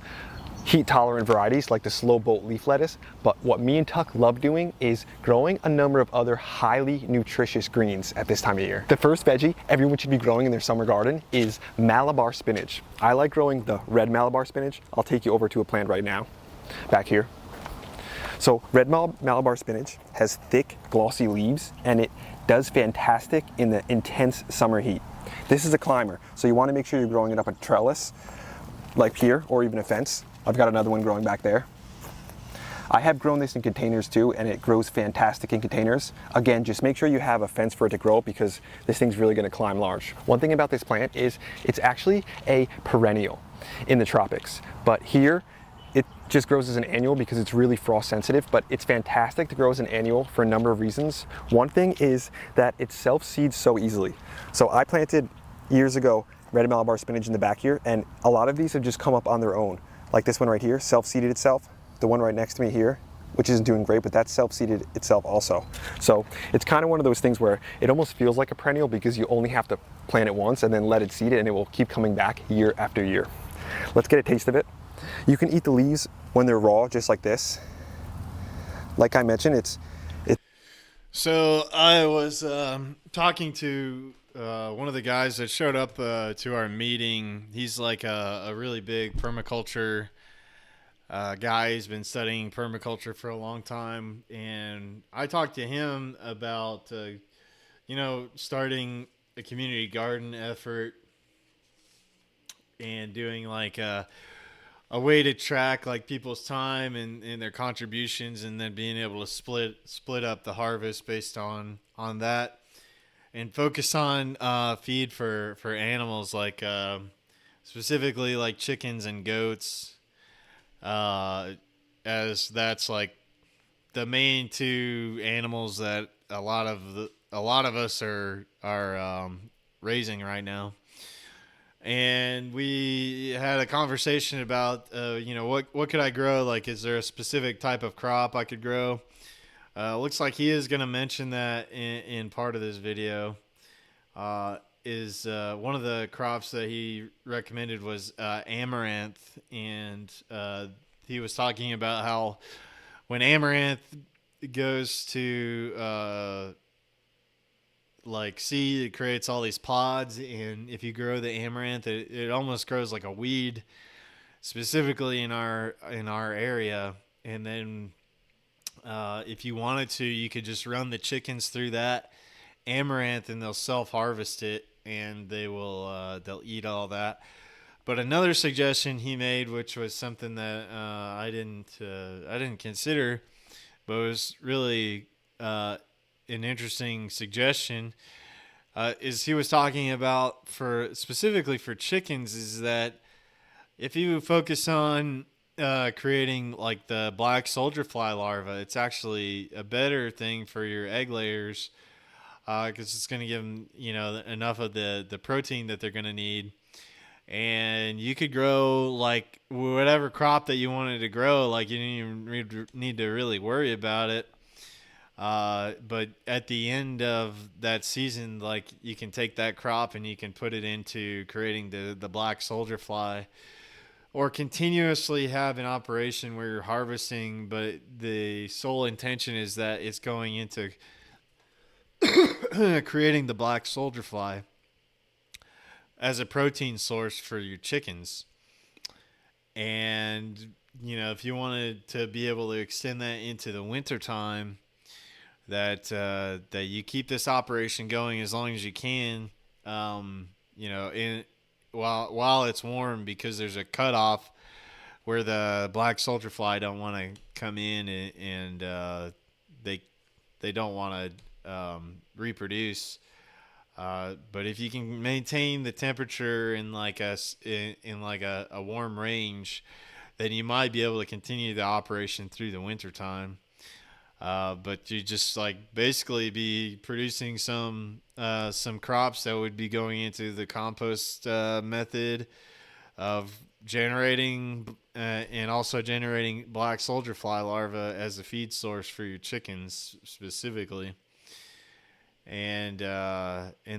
heat-tolerant varieties like the slow bolt leaf lettuce. But what me and Tuck love doing is growing a number of other highly nutritious greens at this time of year. The first veggie everyone should be growing in their summer garden is Malabar spinach. I like growing the red Malabar spinach. I'll take you over to a plant right now, back here. So red Malabar spinach has thick, glossy leaves, and it does fantastic in the intense summer heat. This is a climber, so you want to make sure you're growing it up a trellis, like here, or even a fence. I've got another one growing back there. I have grown this in containers too, and it grows fantastic in containers. Again, just make sure you have a fence for it to grow because this thing's really going to climb large. One thing about this plant is it's actually a perennial in the tropics, but here it just grows as an annual because it's really frost sensitive, but it's fantastic to grow as an annual for a number of reasons. One thing is that it self-seeds so easily. So I planted years ago red Malabar spinach in the back here, and a lot of these have just come up on their own. Like this one right here, self-seeded itself. The one right next to me here, which isn't doing great, but that's self-seeded itself also. So it's kind of one of those things where it almost feels like a perennial because you only have to plant it once and then let it seed it, and it will keep coming back year after year. Let's get a taste of it. You can eat the leaves when they're raw, just like this. Like I mentioned, it's. So I was talking to one of the guys that showed up to our meeting. He's like a really big permaculture guy. He's been studying permaculture for a long time, and I talked to him about starting a community garden effort and doing like a way to track like people's time and their contributions, and then being able to split up the harvest based on that, and focus on feed for animals, like specifically like chickens and goats, as that's like the main two animals that a lot of us are raising right now. And we had a conversation about what could I grow, like is there a specific type of crop I could grow. Looks like he is going to mention that in part of this video. Is one of the crops that he recommended was amaranth, and he was talking about how when amaranth goes to like seed, it creates all these pods, and if you grow the amaranth, it almost grows like a weed, specifically in our area. And then if you wanted to, you could just run the chickens through that amaranth, and they'll self-harvest it, and they'll eat all that. But another suggestion he made, which was something that I didn't consider, but was really an interesting suggestion, is he was talking about specifically for chickens, is that if you focus on creating like the black soldier fly larva, it's actually a better thing for your egg layers, because it's going to give them enough of the protein that they're going to need. And you could grow like whatever crop that you wanted to grow. Like you didn't even need to really worry about it. But at the end of that season, like you can take that crop and you can put it into creating the black soldier fly, or continuously have an operation where you're harvesting, but the sole intention is that it's going into creating the black soldier fly as a protein source for your chickens. And if you wanted to be able to extend that into the winter time, that you keep this operation going as long as you can, while it's warm, because there's a cutoff where the black soldier fly don't want to come in, and they don't want to reproduce. But if you can maintain the temperature in like a warm range, then you might be able to continue the operation through the winter time. But you just like basically be producing some crops that would be going into the compost method of generating and also generating black soldier fly larvae as a feed source for your chickens specifically. And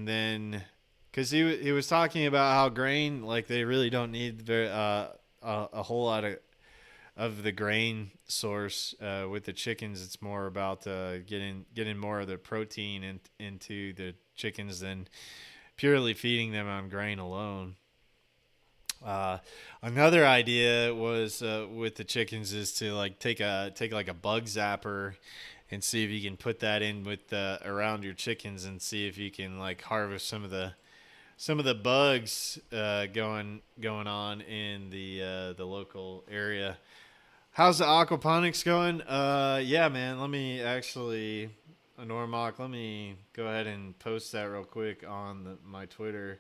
then, because he was talking about how grain, like they really don't need a whole lot of the grain source with the chickens. It's more about getting more of the protein into the chickens than purely feeding them on grain alone. Another idea was with the chickens is to like take like a bug zapper and see if you can put that in with around your chickens, and see if you can like harvest some of the bugs going on in the local area. How's the aquaponics going? Yeah, man. Let me actually, Normok, let me go ahead and post that real quick on my Twitter.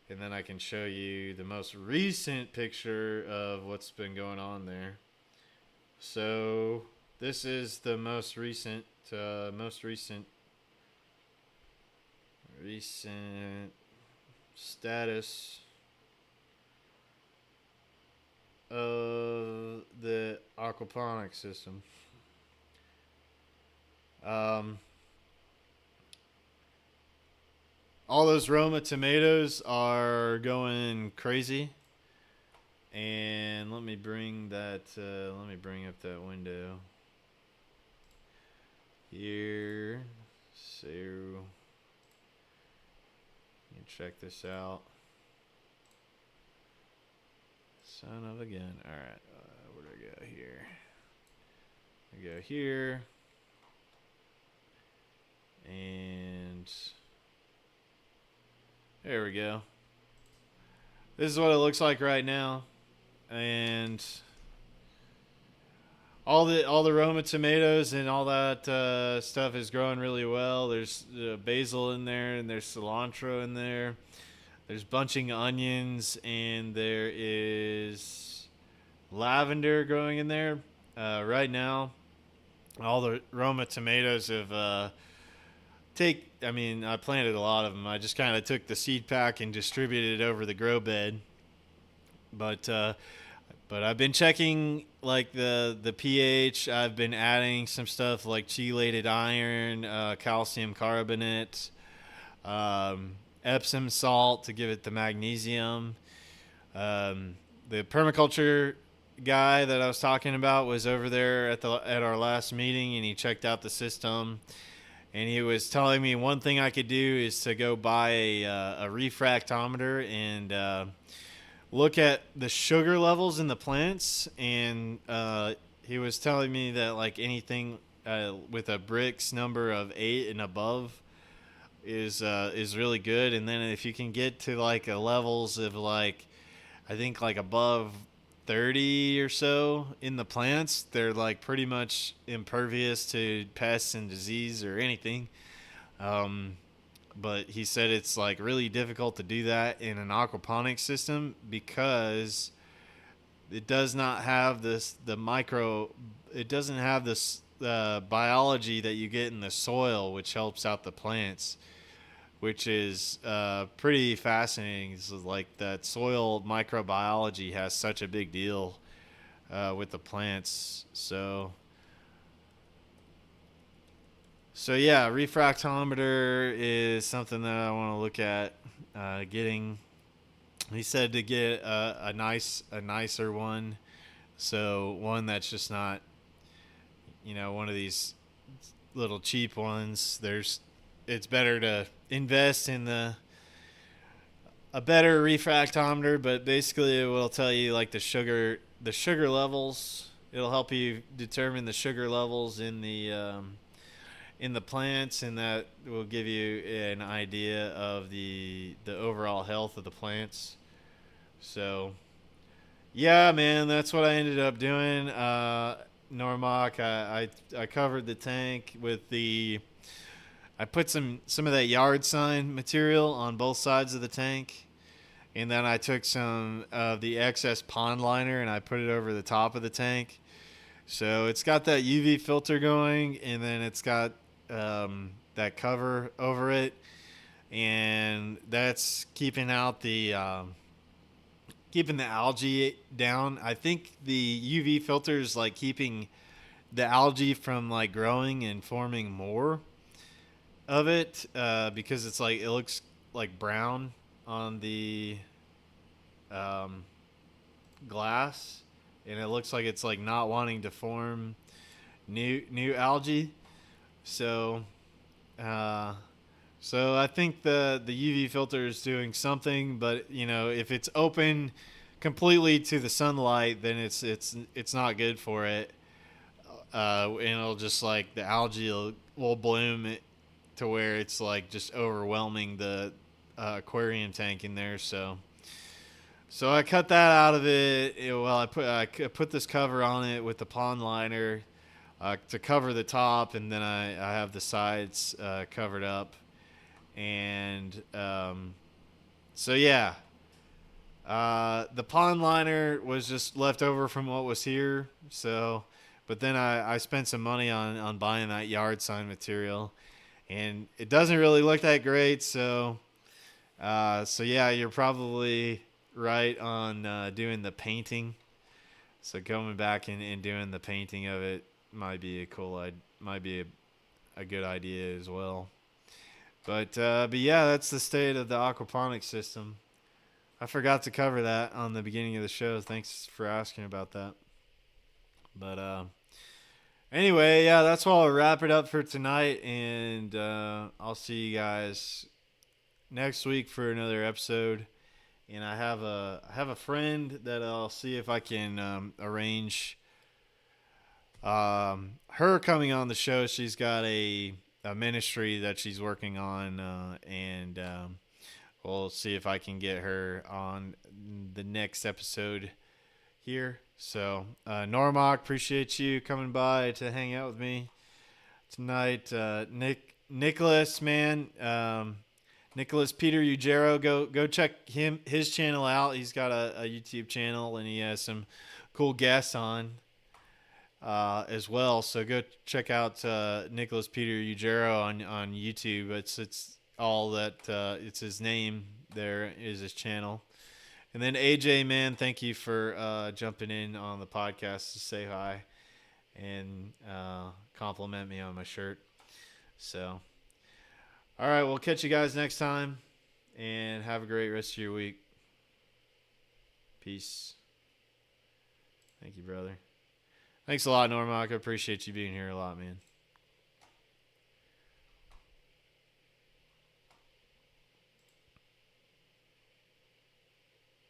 and then I can show you the most recent picture of what's been going on there. So this is the most recent status of the aquaponics system. All those Roma tomatoes are going crazy. And let me bring that, let me bring up that window here. So, you can check this out. Son of a gun. Alright, where do I go here? I go here. And there we go. This is what it looks like right now. And all the Roma tomatoes and all that stuff is growing really well. There's basil in there, and there's cilantro in there. There's bunching onions, and there is lavender growing in there. Right now, all the Roma tomatoes have I planted a lot of them. I just kind of took the seed pack and distributed it over the grow bed. But I've been checking like the pH. I've been adding some stuff like chelated iron, calcium carbonate, Epsom salt to give it the magnesium. The permaculture guy that I was talking about was over there at our last meeting, and he checked out the system. And he was telling me one thing I could do is to go buy a refractometer and look at the sugar levels in the plants. And he was telling me that like anything with a Brix number of 8 and above is really good. And then if you can get to like a levels of like, I think like above 30 or so in the plants, they're like pretty much impervious to pests and disease or anything. But he said it's like really difficult to do that in an aquaponics system because it does not have it doesn't have this biology that you get in the soil, which helps out the plants, which is pretty fascinating. It's like that soil microbiology has such a big deal with the plants. So yeah, refractometer is something that I want to look at getting. He said to get a nicer one, so one that's just not, one of these little cheap ones. It's better to invest in a better refractometer, but basically it will tell you like the sugar levels. It'll help you determine the sugar levels in the plants, and that will give you an idea of the overall health of the plants. So yeah, man, that's what I ended up doing. Normock, I covered the tank with I put some of that yard sign material on both sides of the tank, and then I took some of the excess pond liner and I put it over the top of the tank. So it's got that UV filter going, and then it's got that cover over it, and that's keeping out keeping the algae down. I think the UV filter is like keeping the algae from like growing and forming more of it, because it's like it looks like brown on the glass, and it looks like it's like not wanting to form new algae. So I think the UV filter is doing something, but if it's open completely to the sunlight, then it's not good for it, and it'll just like the algae will bloom it to where it's like just overwhelming the aquarium tank in there. So I cut that out of it. I put this cover on it with the pond liner to cover the top, and then I have the sides covered up, and So yeah, the pond liner was just left over from what was here. So, but then I spent some money on buying that yard sign material, and it doesn't really look that great. So, so yeah, you're probably right on doing the painting. So coming back and doing the painting of it might be might be a good idea as well. But yeah, that's the state of the aquaponics system. I forgot to cover that on the beginning of the show. Thanks for asking about that. But anyway, yeah, that's why I'll wrap it up for tonight, and I'll see you guys next week for another episode. And I have a friend that I'll see if I can arrange her coming on the show. She's got a ministry that she's working on, and we'll see if I can get her on the next episode here. So, Normock, appreciate you coming by to hang out with me tonight. Nicholas, man, Nicholas Peter Ugero, go check his channel out. He's got a YouTube channel, and he has some cool guests on as well. So go check out Nicholas Peter Ugero on YouTube. It's all that it's his name. There is his channel. And then AJ, man, thank you for jumping in on the podcast to say hi and compliment me on my shirt. So, all right, we'll catch you guys next time, and have a great rest of your week. Peace. Thank you, brother. Thanks a lot, Normock. I appreciate you being here a lot, man.